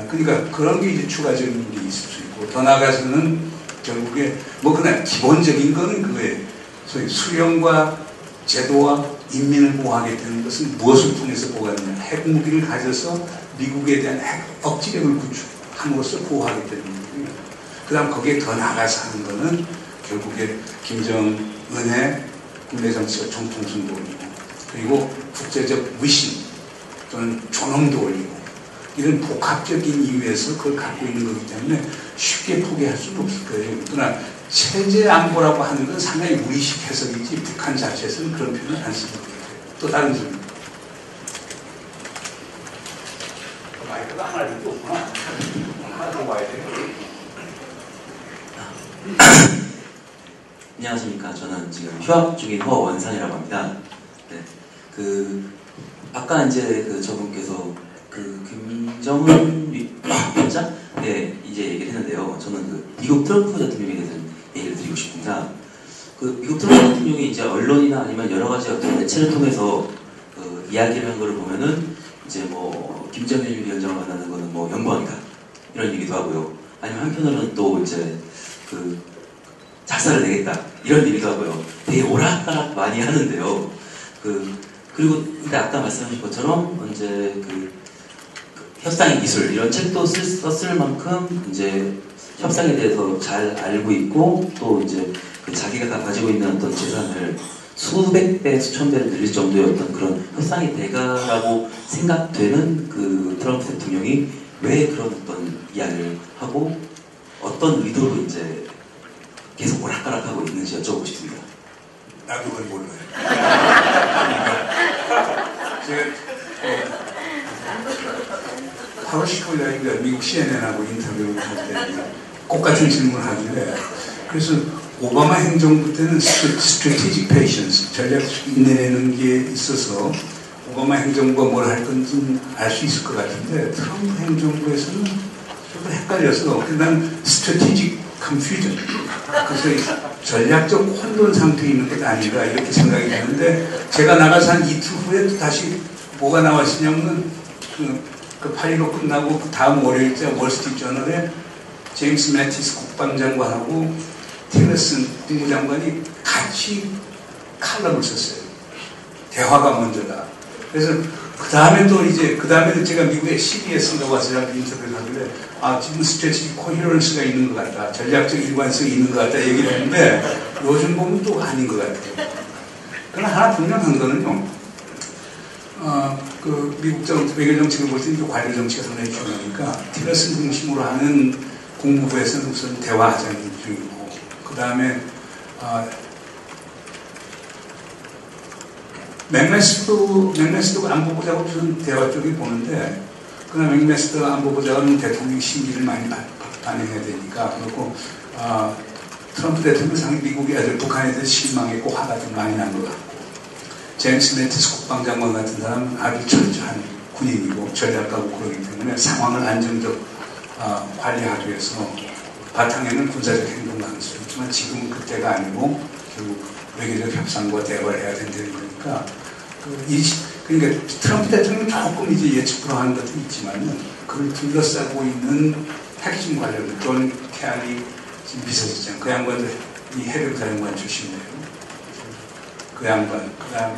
그러니까 그런 게 이제 추가적인 게 있을 수 있고, 더 나아가서는 결국에 그냥 기본적인 거는 그거예요. 소위 수령과 제도와 인민을 보호하게 되는 것은 무엇을 통해서 보호하느냐. 핵무기를 가져서 미국에 대한 핵 억지력을 구축함으로써 보호하게 되는 거거든요. 그 다음 거기에 더 나아가서 하는 거는 결국에 김정은의 국내정치적 정통성도 올리고, 그리고 국제적 위신 또는 존엄도 올리고, 이런 복합적인 이유에서 그걸 갖고 있는 거기 때문에 쉽게 포기할 수는 없을 거예요. 그러나 체제 안보라고 하는 건 상당히 무의식 해석이지 북한 자체에서는 그런 표현을 안 쓰는 거예요. 또 다른 질문. 마이크가 하나 정도 없구나. 하나 더 와야 돼요. 안녕하십니까. 저는 지금 휴학 중인 허원산이라고 합니다. 네. 아까 이제 저분께서 김정은 위원장? 네, 이제 얘기를 했는데요. 저는 미국 트럼프 대통령에 대해서 얘기를 드리고 싶습니다. 미국 트럼프 대통령이 이제 언론이나 아니면 여러 가지 어떤 매체를 통해서 이야기를 한 거를 보면은 이제 뭐 김정일 위원장을 만나는 거는 뭐 영광이다 이런 얘기도 하고요. 아니면 한편으로는 또 이제 작사를 내겠다 이런 얘기도 하고요. 되게 오락가락 많이 하는데요. 그리고 근데 아까 말씀하신 것처럼 이제 협상의 기술 이런 책도 썼을 만큼 이제 협상에 대해서 잘 알고 있고 또 이제 자기가 다 가지고 있는 어떤 재산을 수백 배, 수천 배를 늘릴 정도의 어떤 그런 협상의 대가라고 생각되는 트럼프 대통령이 왜 그런 어떤 이야기를 하고 어떤 의도로 이제 계속 오락가락하고 있는지 여쭤보고 싶습니다. 나도 그걸 몰라요. 제가 8월 19일날 미국 CNN하고 인터뷰를 할 때 똑같은 질문을 하길래 그래서 오바마 행정부 때는 strategic patience, 전략적 인내라는 게 있어서 오바마 행정부가 뭘 할 건지 알 수 있을 것 같은데 트럼프 행정부에서는 좀 헷갈려서 그냥 strategic confusion, 그래서 전략적 혼돈 상태에 있는 것 아닌가 이렇게 생각이 되는데 제가 나가서 한 이틀 후에 또 다시 뭐가 나왔냐면 그 8.15 끝나고 그 다음 월요일째 월스트리트저널에 제임스 매티스 국방장관하고 틸러슨 국무장관이 같이 칼럼을 썼어요. 대화가 먼저다. 그래서 그 다음에 제가 미국의 CBS인가 와서 인터뷰를 하길래 지금 스트레치직 코히런스가 있는 것 같다. 전략적 일관성이 있는 것 같다 얘기를 했는데 요즘 보면 또 아닌 것 같아요. 그러나 하나 분명한 거는요. 미국 외교 정책을 볼 때 관료 정치가 상당히 중요하니까 틸러슨 중심으로 하는 국무부에서는 우선 대화하자는 중이고 그 다음에 맥메스도 안보보좌관 무슨 대화 쪽에 보는데 그러나 맥메스도 안보보좌관은 대통령 심기를 많이 반영해야 되니까 그렇고 트럼프 대통령 상당히 미국이 북한에 대해서 실망했고 화가 좀 많이 난 것 같고 제임스 매티스 국방장관 같은 사람은 아주 철저한 군인이고 전략가고 그러기 때문에 상황을 안정적 관리하기 위해서 바탕에는 군사적 행동 강수를 했지만 지금은 그때가 아니고 결국 외교적 협상과 대화를 해야 된다는 거니까 그러니까 트럼프 대통령은 조금 이제 예측 불허하는 것도 있지만은 그걸 둘러싸고 있는 핵심 관료들 존 켈리 비서실장 그 양반도 이 해병사령관 출신이에요. 그 양반, 그 다음에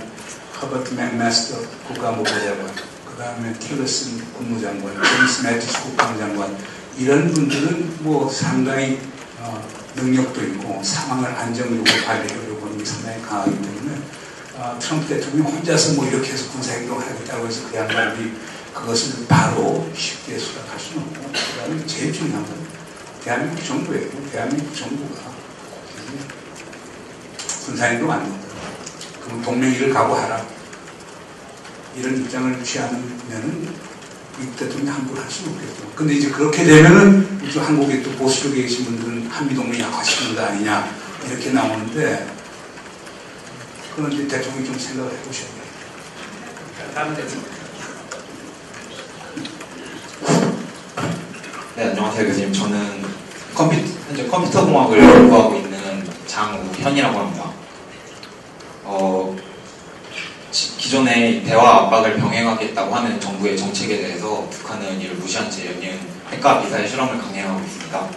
허버트 맥마스터 국가안보보좌관, 그 다음에 틸러슨 국무장관, 제임스 매티스 국방장관 이런 분들은 뭐 상당히 능력도 있고 상황을 안정적으로 관리하려고 하는 게 상당히 강하기 때문에 트럼프 대통령이 혼자서 뭐 이렇게 해서 군사행동을 하겠다고 해서 그 양반이 그것을 바로 쉽게 수락할 수는 없고 그 다음에 제일 중요한 건 대한민국 정부예요. 대한민국 정부가 군사행동 안 된다. 그럼 동맹이를 각오하라. 이런 입장을 취하면은 미국 대통령이 함부로 할 수는 없겠죠. 근데 이제 그렇게 되면은 이제 한국에 또 보수 쪽에 계신 분들은 한미동맹 약화시키는 거 아니냐 이렇게 나오는데 그건 이제 대통령이 좀 생각을 해보셔야 돼요. 다음 대통령. 네, 안녕하세요 교수님. 저는 현재 컴퓨터공학을 연구하고 있는 장우현이라고 합니다. 기존의 대화 압박을 병행하겠다고 하는 정부의 정책에 대해서 북한은 이를 무시한 채 연이은 핵과 미사일 실험을 강행하고 있습니다.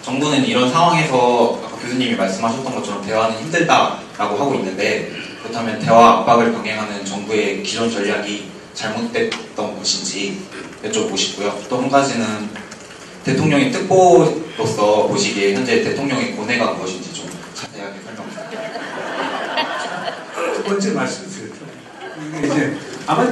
정부는 이런 상황에서 아까 교수님이 말씀하셨던 것처럼 대화는 힘들다라고 하고 있는데 그렇다면 대화 압박을 병행하는 정부의 기존 전략이 잘못됐던 것인지 여쭤보고 싶고요. 또 한 가지는 대통령의 특보로서 보시기에 현재 대통령의 고뇌가 무엇인지 좀 자세하게 설명 부탁드립니다. 첫 번째 말씀 드렸죠. 이게 이제 아마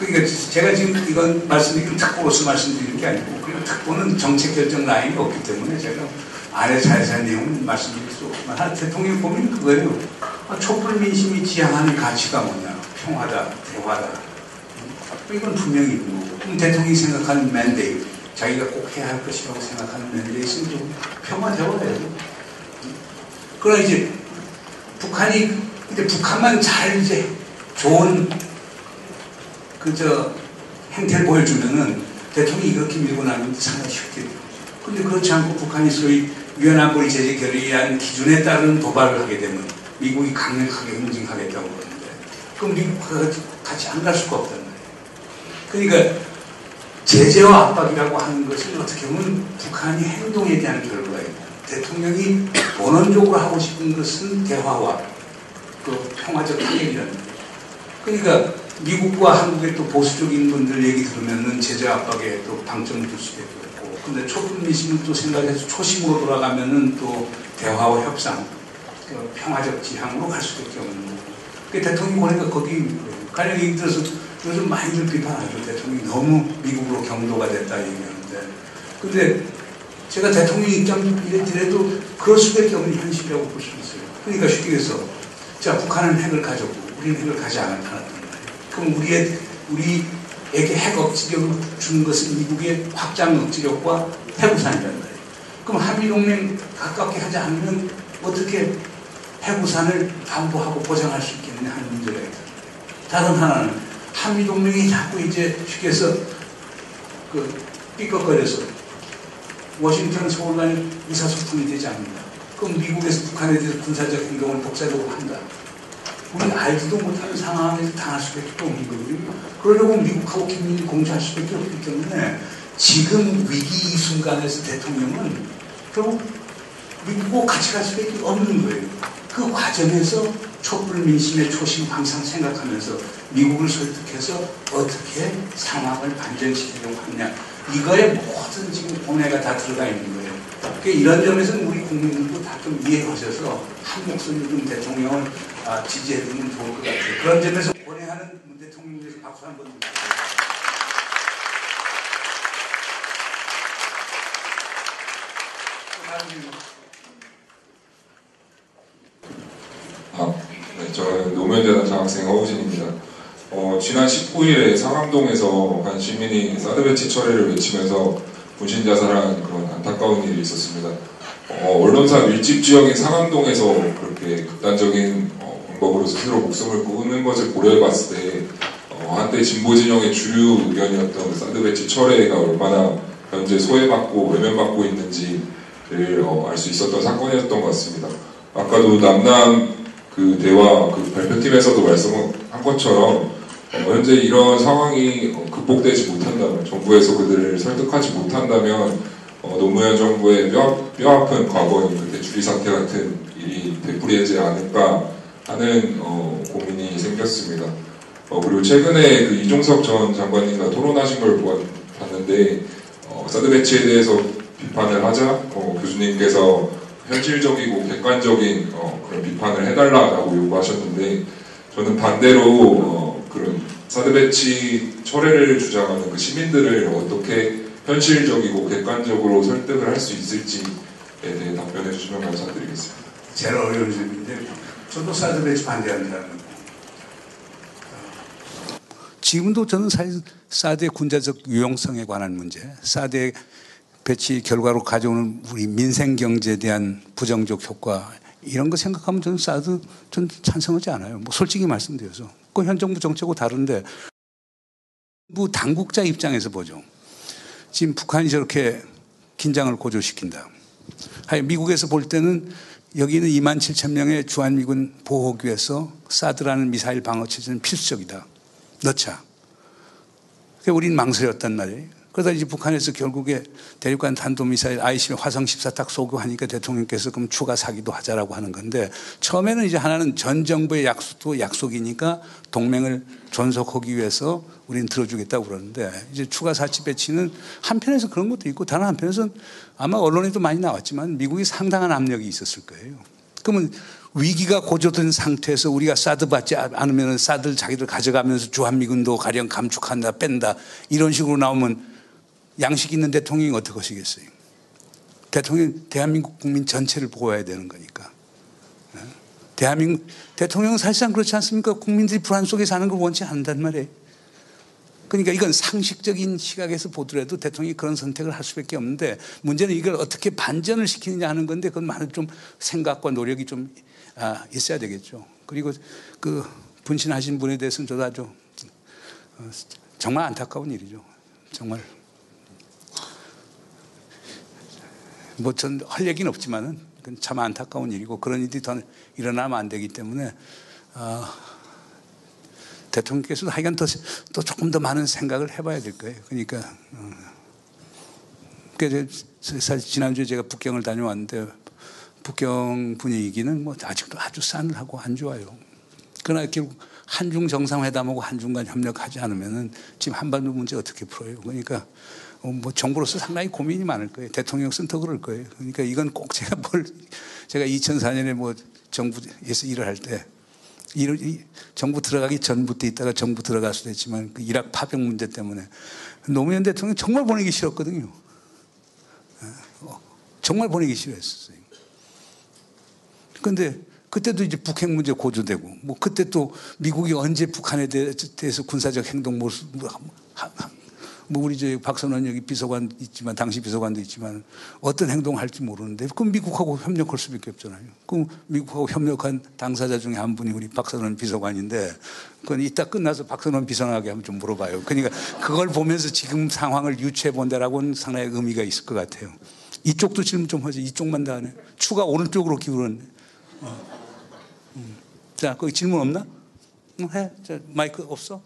그러니까 제가 지금 이건 말씀드리는 특보로서 말씀드리는 게 아니고, 그리고 특보는 정책 결정 라인이 없기 때문에 제가 안에 자세한 내용은 말씀드릴 수 없지만, 대통령 보면 그거예요. 촛불 민심이 지향하는 가치가 뭐냐? 평화다, 대화다. 이건 분명히 있는 거고, 그럼 대통령이 생각하는 맨데이트, 자기가 꼭 해야 할 것이라고 생각하는 맨데이트는 좀 평화, 대화예요. 그러나 이제 북한이, 이제 북한만 잘 이제 좋은 행태를 보여주면은 대통령이 이렇게 밀고 나면 상당히 쉽게 돼요. 근데 그렇지 않고 북한이 소위 위안안보리 제재 결의안 기준에 따른 도발을 하게 되면 미국이 강력하게 응징하겠다고 그러는데, 그럼 미국과 같이 안 갈 수가 없단 말이에요. 그러니까 제재와 압박이라고 하는 것은 어떻게 보면 북한이 행동에 대한 결과예요. 대통령이 원론적으로 하고 싶은 것은 대화와 그 평화적 타결이라는 거예요. 그러니까 미국과 한국의 또 보수적인 분들 얘기 들으면은 제재 압박에 또 방점을 둘 수밖에 없고, 근데 촛불 민심을 또 생각해서 초심으로 돌아가면은 또 대화와 협상, 그 평화적 지향으로 갈 수밖에 없는 거고. 그 대통령이 보니까 거기 있는 거예요. 가령 예를 들어서 요즘 많이들 비판하죠. 대통령이 너무 미국으로 경도가 됐다 얘기하는데, 근데 제가 대통령 입장이라도 그럴 수밖에 없는 현실이라고 볼 수 있어요. 그러니까 쉽게 해서, 자, 북한은 핵을 가졌고 우리는 핵을 가지 않았단 말이에요. 그럼 우리에게 핵 억지력을 주는 것은 미국의 확장 억지력과 핵우산이란 말이에요. 그럼 한미동맹 가깝게 하지 않으면 어떻게 핵우산을 담보하고 보장할 수 있겠느냐 하는 문제가 있다. 다른 하나는 한미동맹이 자꾸 이제 쉽게 해서 삐걱거려서 워싱턴 서울 간에 의사소통이 되지 않는다. 그럼 미국에서 북한에 대해서 군사적 행동을 독자적으로 한다. 우리는 알지도 못하는 상황에서 당할 수밖에 없는 거거든요. 그러려고 미국하고 긴밀히 공조할 수밖에 없기 때문에 지금 위기 이 순간에서 대통령은 결국 미국하고 같이 갈 수밖에 없는 거예요. 그 과정에서 촛불 민심의 초심 항상 생각하면서 미국을 설득해서 어떻게 상황을 반전시키려고 하느냐. 이거에 모든 지금 본해가 다 들어가 있는 거예요. 그러니까 이런 점에서는 우리 국민들도 다 좀 이해하셔서 한 목소리로 좀 대통령을 지지해주면 좋을 것 같아요. 그런 점에서 본해하는 문 대통령에 대해서 박수 한번 드립니다. 네, 저는 노무현재단 장학생 허우진입니다. 지난 19일에 상암동에서 한 시민이 사드 배치 처리를 외치면서 분신 자살한 그런 안타까운 일이 있었습니다. 언론사 밀집 지역인 상암동에서 그렇게 극단적인 방법으로 스스로 목숨을 끊는 것을 고려해봤을 때 한때 진보 진영의 주류 의견이었던 사드 배치 철회가 얼마나 현재 소외받고 외면받고 있는지를 알 수 있었던 사건이었던 것 같습니다. 아까도 남남 그 대화 그 발표팀에서도 말씀한 것처럼 현재 이런 상황이 극복되지 못한다면, 정부에서 그들을 설득하지 못한다면 노무현 정부의 뼈아픈 과거인 그 대출이 사태 같은 일이 되풀이되지 않을까 하는 고민이 생겼습니다. 그리고 최근에 그 이종석 전 장관님과 토론하신 걸 봤는데 사드 배치에 대해서 비판을 하자 교수님께서 현실적이고 객관적인 그런 비판을 해달라고 요구하셨는데, 저는 반대로 그런 사드 배치 철회를 주장하는 그 시민들을 어떻게 현실적이고 객관적으로 설득을 할 수 있을지에 대해 답변해 주시면 감사드리겠습니다. 제일 어려운 질문인데, 저도 사드 배치 반대하는 사람이고, 지금도 저는 사실 사드의 군사적 유용성에 관한 문제, 사드의 배치 결과로 가져오는 우리 민생 경제에 대한 부정적 효과, 이런 거 생각하면 저는 사드 전 찬성하지 않아요. 뭐 솔직히 말씀드려서. 그 현 정부 정책하고 다른데, 뭐 당국자 입장에서 보죠. 지금 북한이 저렇게 긴장을 고조시킨다. 미국에서 볼 때는 여기는 27,000명의 주한미군 보호구에서 사드라는 미사일 방어 체제는 필수적이다. 넣자. 그러니까 우리는 망설였단 말이에요. 그러다 이제 북한에서 결국에 대륙간 탄도미사일 ICBM 화성 14 딱 쏘고 하니까 대통령께서 그럼 추가 사기도 하자라고 하는 건데, 처음에는 이제 하나는 전 정부의 약속도 약속이니까 동맹을 존속하기 위해서 우리는 들어주겠다고 그러는데, 이제 추가 사치 배치는 한편에서 그런 것도 있고, 다른 한편에서는 아마 언론에도 많이 나왔지만 미국이 상당한 압력이 있었을 거예요. 그러면 위기가 고조된 상태에서 우리가 사드 받지 않으면 사드를 자기들 가져가면서 주한미군도 가령 감축한다 뺀다 이런 식으로 나오면 양식 있는 대통령이 어떻게 하시겠어요? 대한민국 국민 전체를 보호해야 되는 거니까. 대통령은 사실상 그렇지 않습니까? 국민들이 불안 속에 사는 걸 원치 않는단 말이에요. 그러니까 이건 상식적인 시각에서 보더라도 대통령이 그런 선택을 할 수밖에 없는데 문제는 이걸 어떻게 반전을 시키느냐 하는 건데 그건 많은 좀 생각과 노력이 좀 있어야 되겠죠. 그리고 그 분신하신 분에 대해서는 저도 아주 정말 안타까운 일이죠. 정말 뭐 전 할 얘기는 없지만은 참 안타까운 일이고 그런 일이 더 일어나면 안 되기 때문에 대통령께서도 하여간 또 조금 더 많은 생각을 해봐야 될 거예요. 그러니까 사실 지난주에 제가 북경을 다녀왔는데 북경 분위기는 뭐 아직도 아주 싸늘하고 안 좋아요. 그러나 결국 한중 정상회담하고 한중 간 협력하지 않으면은 지금 한반도 문제 어떻게 풀어요? 그러니까 뭐 정부로서 상당히 고민이 많을 거예요. 대통령으로서는 더 그럴 거예요. 그러니까 이건 꼭 제가 2004년에 뭐 정부에서 일을 할 때 정부 들어가기 전부터 있다가 정부 들어갈 수도 있지만 그 이라크 파병 문제 때문에 노무현 대통령 정말 보내기 싫었거든요. 정말 보내기 싫어했었어요. 그런데 그때도 이제 북핵 문제 고조되고 뭐 그때 또 미국이 언제 북한에 대해서 군사적 행동 모습 뭐 우리 저 박선원 여기 비서관 있지만 당시 비서관도 있지만 어떤 행동을 할지 모르는데 그럼 미국하고 협력할 수밖에 없잖아요. 그럼 미국하고 협력한 당사자 중에 한 분이 우리 박선원 비서관인데 그건 이따 끝나서 박선원 비서관에게 한번 좀 물어봐요. 그러니까 그걸 보면서 지금 상황을 유추해 본다라고는 상당히 의미가 있을 것 같아요. 이쪽도 질문 좀 하죠. 이쪽만 다 하네. 추가 오른쪽으로 기울었네. 자, 거기 질문 없나? 해. 자, 마이크 없어?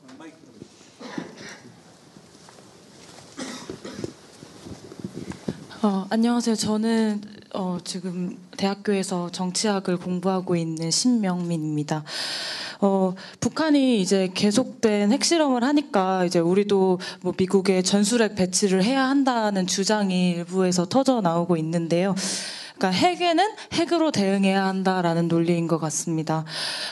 안녕하세요. 저는 지금 대학교에서 정치학을 공부하고 있는 신명민입니다. 북한이 이제 계속된 핵실험을 하니까 이제 우리도 뭐 미국의 전술핵 배치를 해야 한다는 주장이 일부에서 터져 나오고 있는데요. 그러니까 핵에는 핵으로 대응해야 한다라는 논리인 것 같습니다.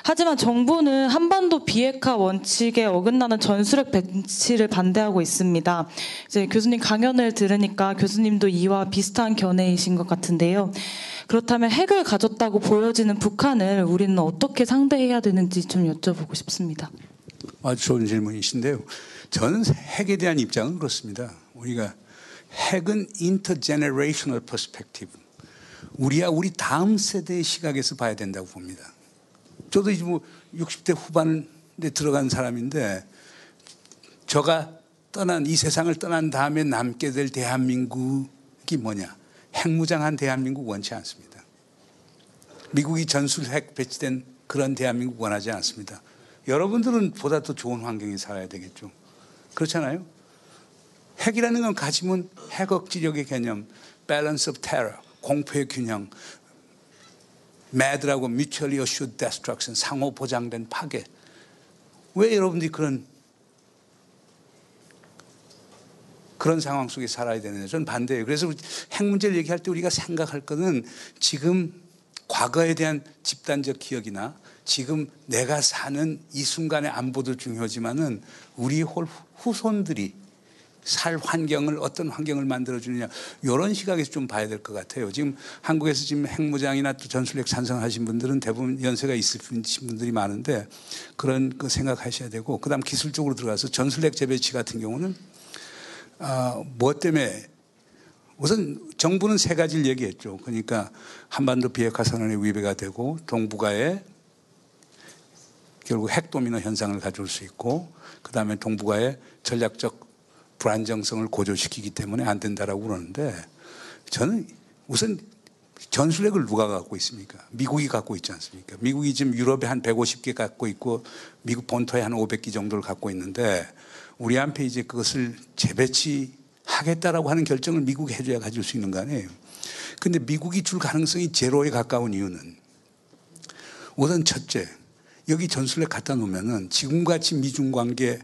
하지만 정부는 한반도 비핵화 원칙에 어긋나는 전술핵 배치를 반대하고 있습니다. 이제 교수님 강연을 들으니까 교수님도 이와 비슷한 견해이신 것 같은데요. 그렇다면 핵을 가졌다고 보여지는 북한을 우리는 어떻게 상대해야 되는지 좀 여쭤보고 싶습니다. 아주 좋은 질문이신데요. 저는 핵에 대한 입장은 그렇습니다. 우리가 핵은 intergenerational perspective. 우리 다음 세대의 시각에서 봐야 된다고 봅니다. 저도 이제 뭐 60대 후반에 들어간 사람인데 저가 이 세상을 떠난 다음에 남게 될 대한민국이 뭐냐? 핵무장한 대한민국 원치 않습니다. 미국이 전술핵 배치된 그런 대한민국 원하지 않습니다. 여러분들은 보다 더 좋은 환경에 살아야 되겠죠. 그렇잖아요? 핵이라는 건 가지면 핵억지력의 개념, balance of terror, 공포의 균형, MAD라고 Mutually Assured Destruction, 상호 보장된 파괴. 왜 여러분들이 그런 상황 속에 살아야 되느냐? 저는 반대예요. 그래서 핵 문제를 얘기할 때 우리가 생각할 것은 지금 과거에 대한 집단적 기억이나 지금 내가 사는 이 순간의 안보도 중요하지만은 우리 후손들이 살 환경을 어떤 환경을 만들어주느냐 이런 시각에서 좀 봐야 될 것 같아요. 지금 한국에서 지금 핵무장이나 또 전술핵 찬성하신 분들은 대부분 연세가 있으신 분들이 많은데 그런 거 생각하셔야 되고 그다음 기술적으로 들어가서 전술핵 재배치 같은 경우는 뭐 때문에 우선 정부는 세 가지를 얘기했죠. 그러니까 한반도 비핵화 선언의 위배가 되고 동북아에 결국 핵도미노 현상을 가져올 수 있고 그다음에 동북아의 전략적 불안정성을 고조시키기 때문에 안 된다라고 그러는데 저는 우선 전술핵을 누가 갖고 있습니까? 미국이 갖고 있지 않습니까? 미국이 지금 유럽에 한 150개 갖고 있고 미국 본토에 한 500개 정도를 갖고 있는데 우리한테 이제 그것을 재배치하겠다라고 하는 결정을 미국이 해줘야 가질 수 있는 거 아니에요. 그런데 미국이 줄 가능성이 제로에 가까운 이유는 우선 첫째, 여기 전술핵 갖다 놓으면은 지금같이 미중 관계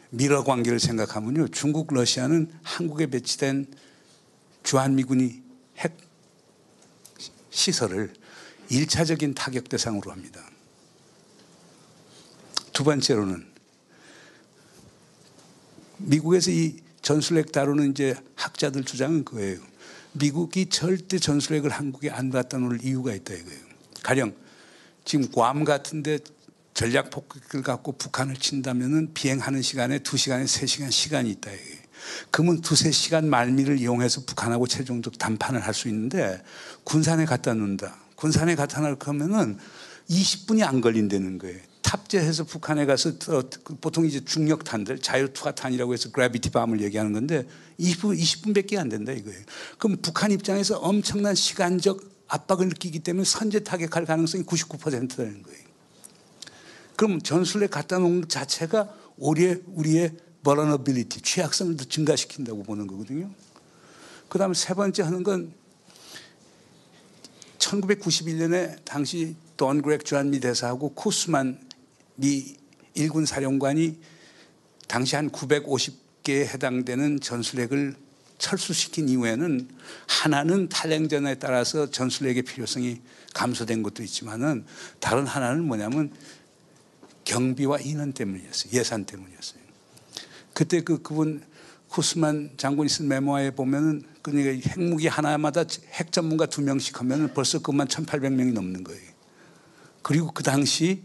미러 관계를 생각하면요. 중국, 러시아는 한국에 배치된 주한미군이 핵 시설을 1차적인 타격 대상으로 합니다. 두 번째로는 미국에서 이 전술핵 다루는 이제 학자들 주장은 그거예요. 미국이 절대 전술핵을 한국에 안 갖다 놓을 이유가 있다 이거예요. 가령 지금 괌 같은데 전략 폭격을 갖고 북한을 친다면은 비행하는 시간에 2시간에 3시간 시간이 있다 이거예요. 그러면 2-3시간 말미를 이용해서 북한하고 최종적 담판을 할 수 있는데 군산에 갖다 놓는다. 군산에 갖다 놓으면은 20분이 안 걸린다는 거예요. 탑재해서 북한에 가서 보통 이제 중력탄들 자유투하탄이라고 해서 그래비티 밤을 얘기하는 건데 20분밖에 안 된다 이거예요. 그럼 북한 입장에서 엄청난 시간적 압박을 느끼기 때문에 선제 타격할 가능성이 99%라는 거예요. 그럼 전술핵 갖다 놓은 것 자체가 우리의 vulnerability, 취약성을 더 증가시킨다고 보는 거거든요. 그 다음에 세 번째 하는 건 1991년에 당시 돈 그렉 주한미 대사하고 쿠스만 미 일군 사령관이 당시 한 950개에 해당되는 전술핵을 철수시킨 이후에는 하나는 탈냉전에 따라서 전술핵의 필요성이 감소된 것도 있지만은 다른 하나는 뭐냐면 경비와 인원 때문이었어요. 예산 때문이었어요. 그때 그분 쿠스만 장군이 쓴 메모에 보면은 그러니까 핵무기 하나마다 핵 전문가 2명씩 하면은 벌써 그만 1,800명이 넘는 거예요. 그리고 그 당시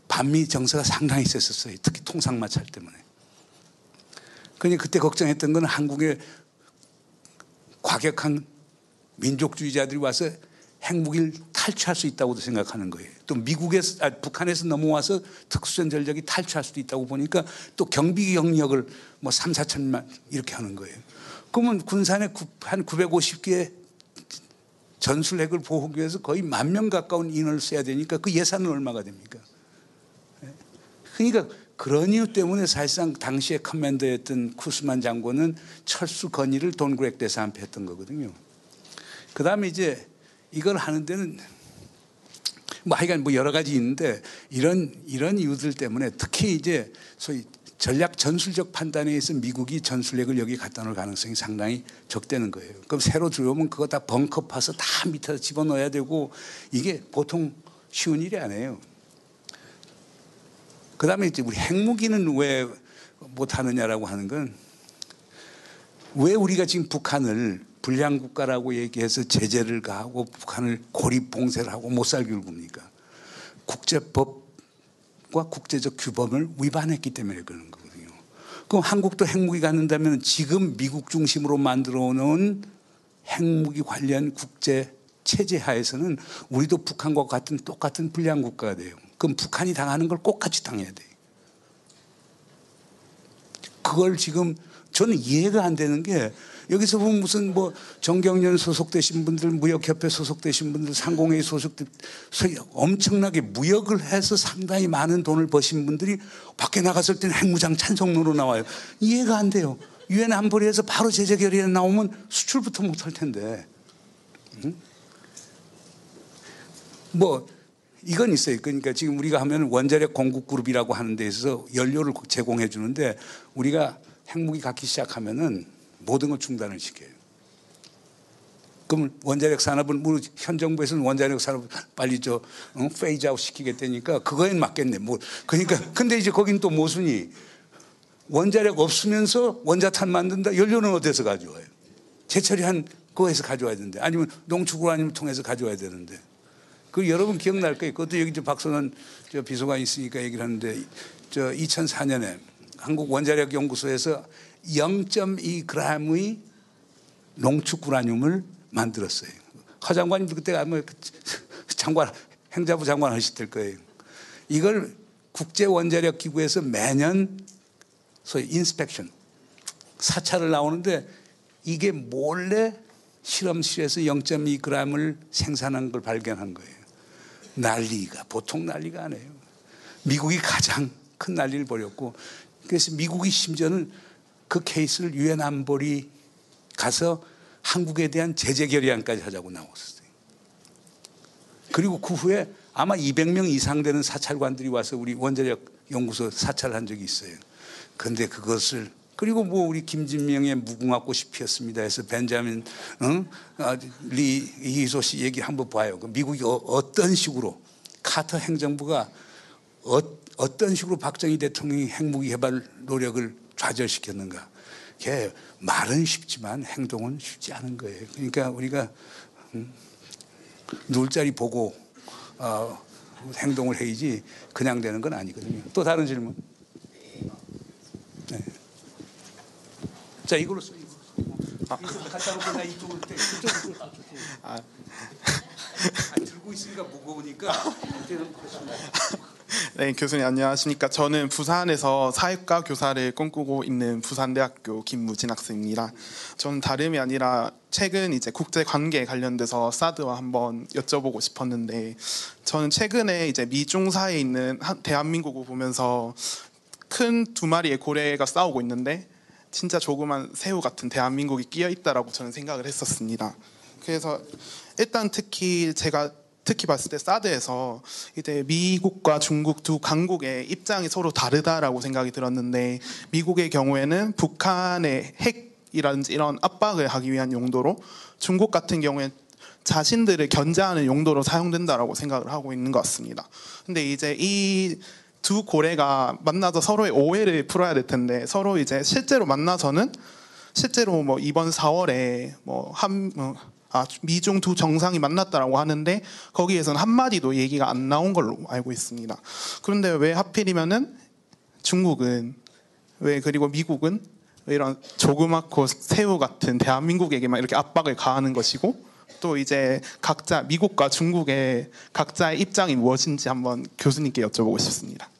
반미 정세가 상당히 셌었어요. 특히 통상마찰 때문에. 그러니 그때 걱정했던 건 한국의 과격한 민족주의자들이 와서 핵무기를 탈취할 수 있다고도 생각하는 거예요. 또 북한에서 넘어와서 특수전 전력이 탈취할 수도 있다고 보니까 또 경비 경력을 뭐 3-4천만 이렇게 하는 거예요. 그러면 군산에 한 950개의 전술핵을 보호하기 위해서 거의 10,000명 가까운 인원을 써야 되니까 그 예산은 얼마가 됩니까? 그러니까 그런 이유 때문에 사실상 당시의 커맨더였던 쿠스만 장군은 철수 건의를 돈 그렉 대사한테 했던 거거든요. 그 다음에 이제 이걸 하는 데는 뭐 하여간 뭐 여러 가지 있는데 이런 이유들 때문에 특히 이제 소위 전략 전술적 판단에 의해서 미국이 전술핵을 여기 갖다 놓을 가능성이 상당히 적다는 거예요. 그럼 새로 들어오면 그거 다 벙커 파서 다 밑에다 집어넣어야 되고 이게 보통 쉬운 일이 아니에요. 그 다음에 이제 우리 핵무기는 왜 못하느냐라고 하는 건 왜 우리가 지금 북한을 불량 국가라고 얘기해서 제재를 가하고 북한을 고립 봉쇄를 하고 못 살게 굽니까? 국제법과 국제적 규범을 위반했기 때문에 그러는 거거든요. 그럼 한국도 핵무기 갖는다면 지금 미국 중심으로 만들어 놓은 핵무기 관련 국제 체제 하에서는 우리도 북한과 같은 똑같은 불량 국가가 돼요. 그럼 북한이 당하는 걸 똑같이 당해야 돼요. 그걸 지금 저는 이해가 안 되는 게 여기서 보면 무슨 뭐 정경련 소속되신 분들, 무역협회 소속되신 분들, 상공회의 소속된 엄청나게 무역을 해서 상당히 많은 돈을 버신 분들이 밖에 나갔을 때는 핵무장 찬성으로 나와요. 이해가 안 돼요. 유엔 안보리에서 바로 제재 결의에 나오면 수출부터 못할 텐데. 뭐 이건 있어요. 그러니까 지금 우리가 하면 원자력 공급 그룹이라고 하는 데 있어서 연료를 제공해 주는데 우리가 핵무기 갖기 시작하면은 모든 걸 중단을 시켜요. 그럼 원자력 산업은 현 정부에서는 원자력 산업 빨리 페이즈 아웃 시키겠다니까 그거엔 맞겠네. 뭐 그러니까 근데 이제 거긴 또 모순이 원자력 없으면서 원자탄 만든다. 연료는 어디서 가져와요? 재처리한 거에서 가져와야 되는데 아니면 농축을 아니면 통해서 가져와야 되는데. 그 여러분 기억날 거예요. 그것도 여기 박선원 비서관이 있으니까 얘기를 하는데 2004년에 한국 원자력 연구소에서 0.2g의 농축 우라늄을 만들었어요. 허 장관님도 그때 아마 장관 행자부 장관 하실 거예요. 이걸 국제 원자력 기구에서 매년 소위 인스펙션 사찰을 나오는데 이게 몰래 실험실에서 0.2g을 생산한 걸 발견한 거예요. 난리가 보통 난리가 아니에요. 미국이 가장 큰 난리를 벌였고 그래서 미국이 심지어는 그 케이스를 유엔 안보리 가서 한국에 대한 제재 결의안까지 하자고 나왔어요. 그리고 그 후에 아마 200명 이상 되는 사찰관들이 와서 우리 원자력 연구소 사찰한 적이 있어요. 그런데 그것을 그리고 뭐 우리 김진명의 무궁화꽃이 피었습니다 해서 벤자민 리 이희소 씨 얘기 한번 봐요. 미국이 어떤 식으로 카터 행정부가 어떤 식으로 박정희 대통령이 핵무기 개발 노력을 좌절시켰는가. 그게 말은 쉽지만 행동은 쉽지 않은 거예요. 그러니까 우리가 눈자리 보고 행동을 해야지 그냥 되는 건 아니거든요. 또 다른 질문? 네. 자, 이걸로 써. 이걸로 갖다 놓고 나 이쪽으로 떼. 이쪽으로 들고 있으니까 무거우니까 이때는 그렇습니다. 네, 교수님 안녕하십니까. 저는 부산에서 사회과 교사를 꿈꾸고 있는 부산대학교 김무진 학생입니다. 저는 다름이 아니라 최근 이제 국제 관계에 관련돼서 사드와 한번 여쭤보고 싶었는데, 저는 최근에 이제 미중 사이에 있는 대한민국을 보면서 큰 두 마리의 고래가 싸우고 있는데 진짜 조그만 새우 같은 대한민국이 끼어 있다라고 저는 생각을 했었습니다. 그래서 일단 제가 특히 봤을 때 사드에서 이제 미국과 중국 두 강국의 입장이 서로 다르다라고 생각이 들었는데, 미국의 경우에는 북한의 핵이라든지 이런 압박을 하기 위한 용도로, 중국 같은 경우에 자신들을 견제하는 용도로 사용된다라고 생각을 하고 있는 것 같습니다. 근데 이제 이 두 고래가 만나서 서로의 오해를 풀어야 될 텐데, 서로 이제 실제로 만나서는 실제로 뭐 이번 4월에 미중 두 정상이 만났다라고 하는데 거기에서는 한마디도 얘기가 안 나온 걸로 알고 있습니다. 그런데 왜 하필이면은 중국은 그리고 미국은 왜 이런 조그맣고 새우 같은 대한민국에게만 이렇게 압박을 가하는 것이고, 또 이제 각자 미국과 중국의 각자의 입장이 무엇인지 한번 교수님께 여쭤보고 싶습니다.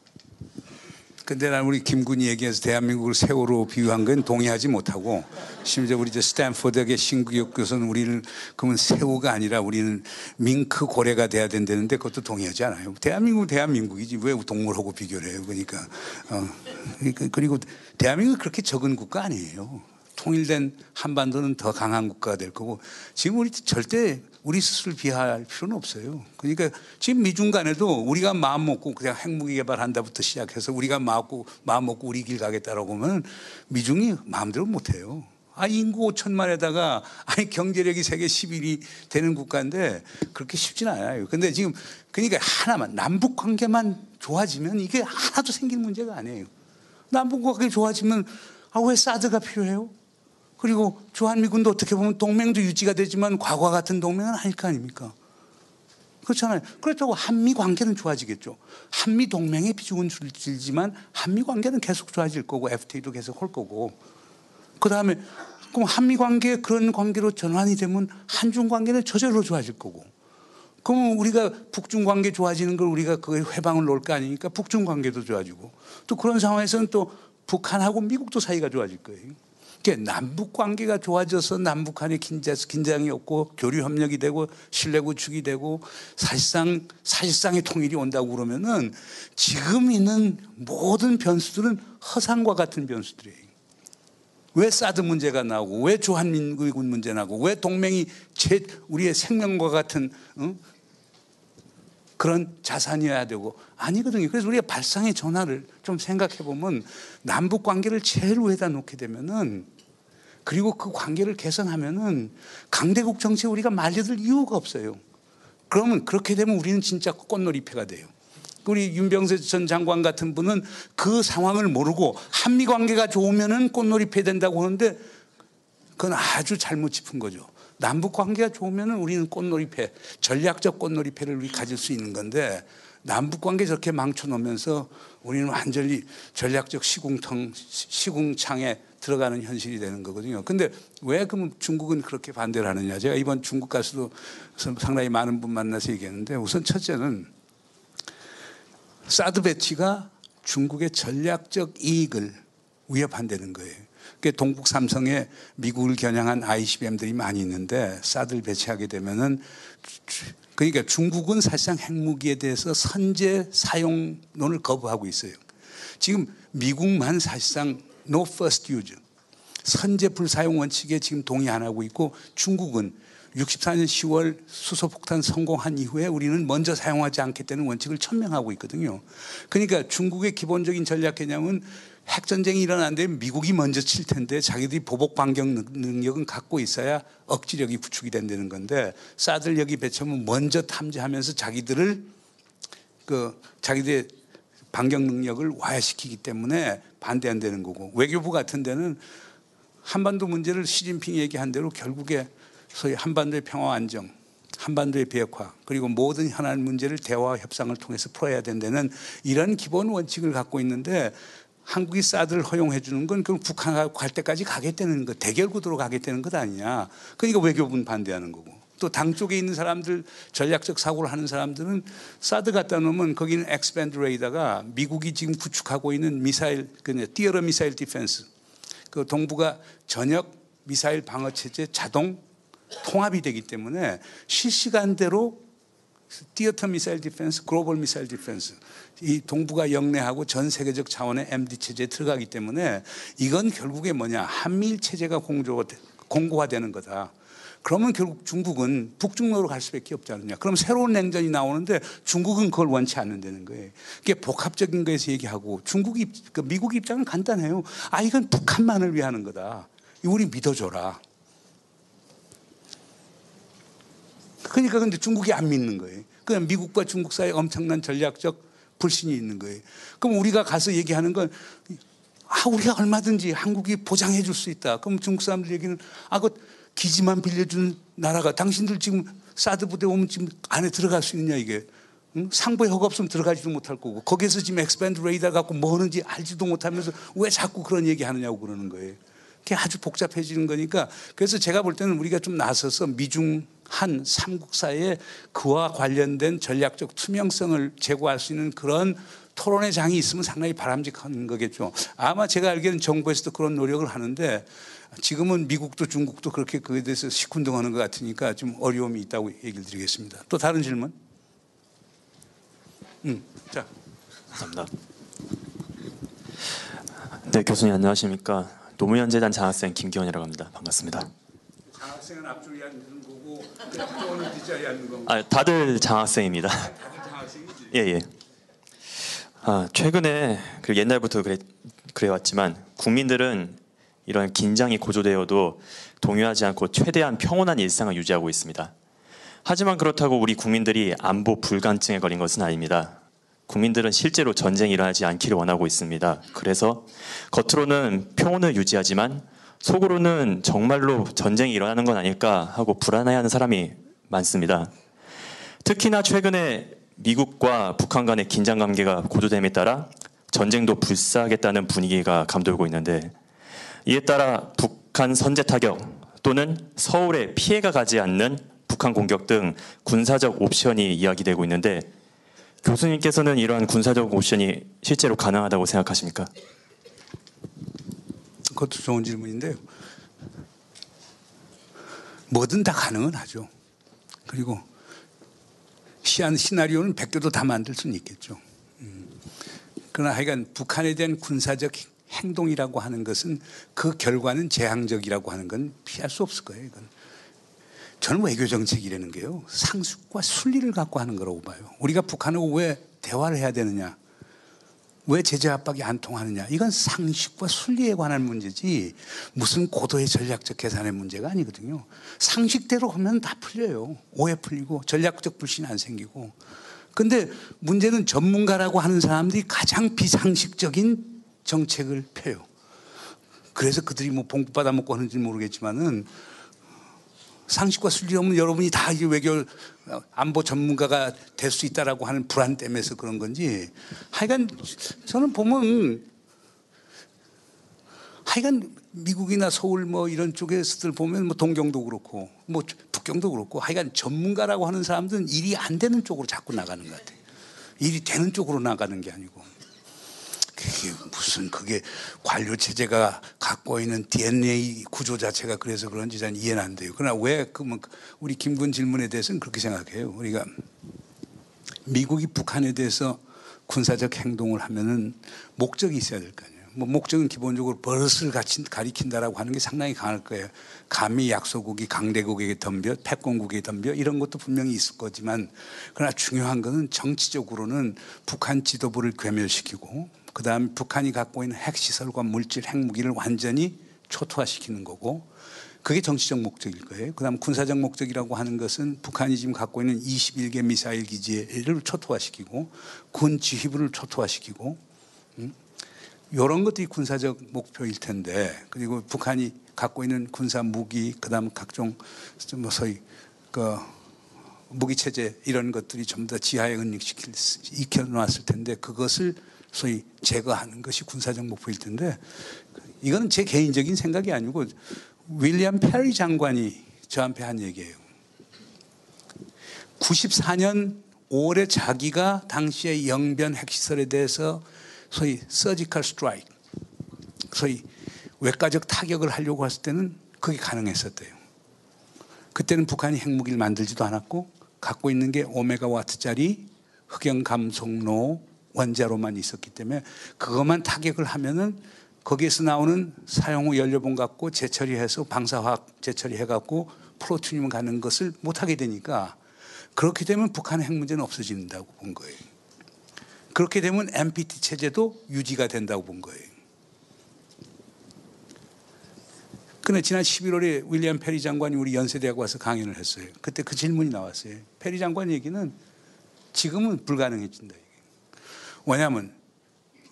근데 난 우리 김군이 얘기해서 대한민국을 새우로 비유한 건 동의하지 못하고, 심지어 우리 스탠포드의 신구역 교수는 우리는 그러면 새우가 아니라 우리는 밍크 고래가 돼야 된다는데 그것도 동의하지 않아요. 대한민국은 대한민국이지 왜 동물하고 비교를 해요. 그러니까 그리고 대한민국은 그렇게 적은 국가 아니에요. 통일된 한반도는 더 강한 국가가 될 거고, 지금 우리 절대 우리 스스로를 비하할 필요는 없어요. 그러니까 지금 미중 간에도 우리가 마음 먹고 그냥 핵무기 개발한다부터 시작해서 우리가 마음 먹고 우리 길 가겠다라고 하면 미중이 마음대로 못해요. 인구 5천만에다가 경제력이 세계 11위 되는 국가인데 그렇게 쉽진 않아요. 근데 지금 그러니까 하나만, 남북 관계만 좋아지면 이게 하나도 생길 문제가 아니에요. 남북 관계 좋아지면 왜 사드가 필요해요? 그리고 주한미군도 어떻게 보면 동맹도 유지가 되지만 과거와 같은 동맹은 아닐 거 아닙니까? 그렇잖아요. 그렇다고 한미 관계는 좋아지겠죠. 한미 동맹의 비중은 줄지만 한미 관계는 계속 좋아질 거고 FTA도 계속 할 거고, 그 다음에 그럼 한미 관계 그런 관계로 전환이 되면 한중 관계는 저절로 좋아질 거고, 그러면 우리가 북중 관계 좋아지는 걸 우리가 그거에 회방을 놓을 거 아니니까 북중 관계도 좋아지고, 또 그런 상황에서는 또 북한하고 미국도 사이가 좋아질 거예요. 그러니까 남북 관계가 좋아져서 남북한의 긴장이 없고 교류 협력이 되고 신뢰 구축이 되고 사실상의 통일이 온다고 그러면은 지금 있는 모든 변수들은 허상과 같은 변수들이에요. 왜 사드 문제가 나오고, 왜 주한미군 문제 나고, 왜 동맹이 우리의 생명과 같은 그런 자산이어야 되고 아니거든요. 그래서 우리가 발상의 전환을 좀 생각해 보면 남북 관계를 제일 위에다 놓게 되면은, 그리고 그 관계를 개선하면은 강대국 정치에 우리가 말려들 이유가 없어요. 그러면 그렇게 되면 우리는 진짜 꽃놀이패가 돼요. 우리 윤병세 전 장관 같은 분은 그 상황을 모르고 한미 관계가 좋으면은 꽃놀이패 된다고 하는데 그건 아주 잘못 짚은 거죠. 남북 관계가 좋으면은 우리는 꽃놀이패, 전략적 꽃놀이패를 우리 가질 수 있는 건데, 남북 관계 저렇게 망쳐놓으면서 우리는 완전히 전략적 시궁창에 들어가는 현실이 되는 거거든요. 근데 왜 그럼 중국은 그렇게 반대를 하느냐. 제가 이번 중국 가서도 상당히 많은 분 만나서 얘기했는데, 우선 첫째는 사드 배치가 중국의 전략적 이익을 위협한다는 거예요. 동북 삼성에 미국을 겨냥한 ICBM들이 많이 있는데 사드를 배치하게 되면은, 그러니까 중국은 사실상 핵무기에 대해서 선제 사용론을 거부하고 있어요. 지금 미국만 사실상 No First Use, 선제 불사용 원칙에 지금 동의 안 하고 있고, 중국은 64년 10월 수소폭탄 성공한 이후에 우리는 먼저 사용하지 않겠다는 원칙을 천명하고 있거든요. 그러니까 중국의 기본적인 전략 개념은 핵전쟁이 일어나는데 미국이 먼저 칠 텐데 자기들이 보복 반격 능력은 갖고 있어야 억지력이 구축이 된다는 건데, 사드를 여기 배치하면 먼저 탐지하면서 자기들의 반격 능력을 와해시키기 때문에 반대한다는 거고, 외교부 같은 데는 한반도 문제를 시진핑이 얘기한 대로 결국에 소위 한반도의 평화 안정, 한반도의 비핵화, 그리고 모든 현안 문제를 대화와 협상을 통해서 풀어야 된다는 이런 기본 원칙을 갖고 있는데, 한국이 사드를 허용해 주는 건 그럼 북한하고 갈 때까지 가겠다는 거, 대결 구도로 가겠다는 것 아니냐. 그러니까 외교부는 반대하는 거고, 또 당 쪽에 있는 사람들, 전략적 사고를 하는 사람들은 사드 갖다 놓으면 거기는 엑스밴드 레이더가 미국이 지금 구축하고 있는 미사일, 띠어러 미사일 디펜스, 그 동북아 전역 미사일 방어 체제 자동 통합이 되기 때문에 실시간대로 띠어터 미사일 디펜스, 글로벌 미사일 디펜스, 이 동북아 영내하고 전 세계적 차원의 MD 체제에 들어가기 때문에 이건 결국에 뭐냐, 한미일 체제가 공고화되는 거다. 그러면 결국 중국은 북중로로 갈 수밖에 없지 않느냐. 그럼 새로운 냉전이 나오는데 중국은 그걸 원치 않는다는 거예요. 이게 복합적인 거에서 얘기하고, 미국 입장은 간단해요. 아, 이건 북한만을 위하는 거다. 우리 믿어줘라. 그러니까 근데 중국이 안 믿는 거예요. 그냥 미국과 중국 사이에 엄청난 전략적 불신이 있는 거예요. 그럼 우리가 가서 얘기하는 건, 우리가 얼마든지 한국이 보장해 줄 수 있다. 그럼 중국 사람들 얘기는, 그 기지만 빌려주는 나라가, 당신들 지금 사드 부대 오면 지금 안에 들어갈 수 있느냐 이게. 응? 상부에 허가 없으면 들어가지도 못할 거고, 거기에서 지금 엑스밴드 레이더 갖고 뭐 하는지 알지도 못하면서 왜 자꾸 그런 얘기 하느냐고 그러는 거예요. 그게 아주 복잡해지는 거니까, 그래서 제가 볼 때는 우리가 좀 나서서 미중 한 삼국 사이에 그와 관련된 전략적 투명성을 제고할 수 있는 그런 토론의 장이 있으면 상당히 바람직한 거겠죠. 아마 제가 알기로는 정부에서도 그런 노력을 하는데, 지금은 미국도 중국도 그렇게 그에 대해서 시큰둥하는 것 같으니까 좀 어려움이 있다고 얘기를 드리겠습니다. 또 다른 질문? 자. 감사합니다. 네, 교수님 안녕하십니까. 노무현재단 장학생 김기원이라고 합니다. 반갑습니다. 장학생은 앞줄에 앉는 거고, 그쪽은 뒷자리에 앉는 건가요? 다들 장학생입니다. 다들 장학생이지. 예. 최근에 옛날부터 그래왔지만 국민들은 이런 긴장이 고조되어도 동요하지 않고 최대한 평온한 일상을 유지하고 있습니다. 하지만 그렇다고 우리 국민들이 안보 불감증에 걸린 것은 아닙니다. 국민들은 실제로 전쟁이 일어나지 않기를 원하고 있습니다. 그래서 겉으로는 평온을 유지하지만 속으로는 정말로 전쟁이 일어나는 건 아닐까 하고 불안해하는 사람이 많습니다. 특히나 최근에 미국과 북한 간의 긴장관계가 고조됨에 따라 전쟁도 불사하겠다는 분위기가 감돌고 있는데, 이에 따라 북한 선제 타격 또는 서울에 피해가 가지 않는 북한 공격 등 군사적 옵션이 이야기되고 있는데, 교수님께서는 이러한 군사적 옵션이 실제로 가능하다고 생각하십니까? 그것도 좋은 질문인데요. 뭐든 다 가능은 하죠. 그리고 시나리오는 100개도 다 만들 수는 있겠죠. 그러나 하여간 북한에 대한 군사적 행동이라고 하는 것은 그 결과는 재앙적이라고 하는 건 피할 수 없을 거예요. 이건. 저는 외교 정책이라는 게요, 상식과 순리를 갖고 하는 거라고 봐요. 우리가 북한하고 왜 대화를 해야 되느냐, 왜 제재 압박이 안 통하느냐, 이건 상식과 순리에 관한 문제지 무슨 고도의 전략적 계산의 문제가 아니거든요. 상식대로 하면 다 풀려요. 오해 풀리고 전략적 불신 안 생기고. 근데 문제는 전문가라고 하는 사람들이 가장 비상식적인 정책을 펴요. 그래서 그들이 뭐 봉급 받아먹고 하는지 모르겠지만은, 상식과 순리 없는 여러분이 다 외교 안보 전문가가 될 수 있다라고 하는 불안 때문에서 그런 건지, 하여간 저는 보면 하여간 미국이나 서울 뭐 이런 쪽에서들 보면 뭐 동경도 그렇고 뭐 북경도 그렇고, 하여간 전문가라고 하는 사람들은 일이 안 되는 쪽으로 자꾸 나가는 것 같아요. 일이 되는 쪽으로 나가는 게 아니고. 그게 관료 체제가 갖고 있는 DNA 구조 자체가 그래서 그런지 저는 이해는 안 돼요. 그러나 왜 우리 김군 질문에 대해서는 그렇게 생각해요. 우리가 미국이 북한에 대해서 군사적 행동을 하면은 목적이 있어야 될 거 아니에요. 뭐 목적은 기본적으로 버릇을 가리킨다라고 하는 게 상당히 강할 거예요. 감히 약소국이 강대국에게 덤벼, 패권국에게 덤벼 이런 것도 분명히 있을 거지만 그러나 중요한 것은 정치적으로는 북한 지도부를 괴멸시키고 그다음에 북한이 갖고 있는 핵시설과 물질, 핵무기를 완전히 초토화시키는 거고 그게 정치적 목적일 거예요. 그다음 군사적 목적이라고 하는 것은 북한이 지금 갖고 있는 21개 미사일 기지를 초토화시키고 군 지휘부를 초토화시키고 이런 것들이 군사적 목표일 텐데 그리고 북한이 갖고 있는 군사 무기 그다음 각종 뭐 소위 그 무기 체제 이런 것들이 전부 다 지하에 익혀놨을 텐데 그것을 소위 제거하는 것이 군사적 목표일 텐데 이거는 제 개인적인 생각이 아니고 윌리엄 페리 장관이 저한테 한 얘기예요. 94년 5월에 자기가 당시의 영변 핵시설에 대해서 소위 서지컬 스트라이크, 소위 외과적 타격을 하려고 했을 때는 그게 가능했었대요. 그때는 북한이 핵무기를 만들지도 않았고 갖고 있는 게 오메가 와트짜리 흑연감속로 원자로만 있었기 때문에 그것만 타격을 하면은 거기에서 나오는 사용 후 연료봉 갖고 재처리해서 방사화학 재처리해갖고 플루토늄을 가는 것을 못하게 되니까 그렇게 되면 북한의 핵 문제는 없어진다고 본 거예요. 그렇게 되면 NPT 체제도 유지가 된다고 본 거예요. 그런데 지난 11월에 윌리엄 페리 장관이 우리 연세대학 와서 강연을 했어요. 그때 그 질문이 나왔어요. 페리 장관 얘기는 지금은 불가능해진다. 왜냐하면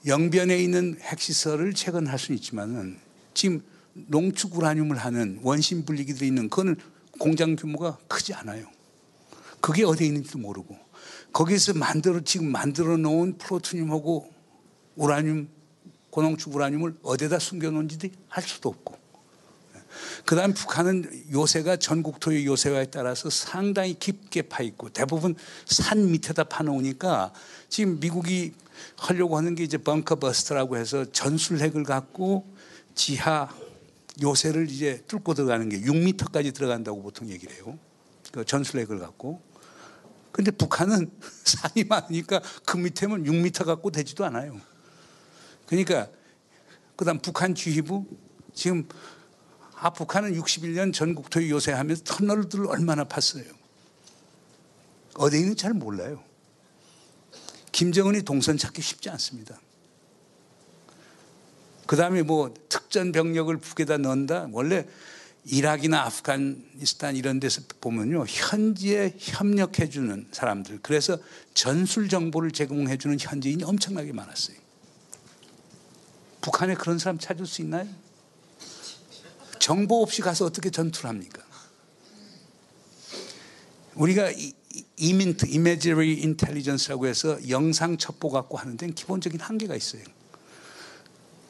영변에 있는 핵시설을 재건할 수는 있지만은 지금 농축 우라늄을 하는 원심 분리기들이 있는 그거는 공장 규모가 크지 않아요. 그게 어디에 있는지도 모르고 거기서 지금 만들어 놓은 플루토늄하고 우라늄 고농축 우라늄을 어디다 숨겨 놓은지도 알 수도 없고 그다음 북한은 요새가 전국토의 요새와에 따라서 상당히 깊게 파 있고 대부분 산 밑에다 파놓으니까 지금 미국이 하려고 하는 게 이제 벙커 버스터라고 해서 전술핵을 갖고 지하 요새를 이제 뚫고 들어가는 게 6m까지 들어간다고 보통 얘기를 해요. 그 전술핵을 갖고. 근데 북한은 산이 많으니까 그 밑에면 6m 갖고 되지도 않아요. 그러니까 그다음 북한 지휘부 지금 북한은 61년 전국토의 요새하면서 터널들을 얼마나 팠어요. 어디에 있는지 잘 몰라요. 김정은이 동선 찾기 쉽지 않습니다. 그 다음에 뭐 특전 병력을 북에다 넣는다. 원래 이라크나 아프가니스탄 이런 데서 보면요. 현지에 협력해주는 사람들. 그래서 전술 정보를 제공해주는 현지인이 엄청나게 많았어요. 북한에 그런 사람 찾을 수 있나요? 정보 없이 가서 어떻게 전투를 합니까? 우리가 이미지리 인텔리전스라고 해서 영상 첩보 갖고 하는 데는 기본적인 한계가 있어요.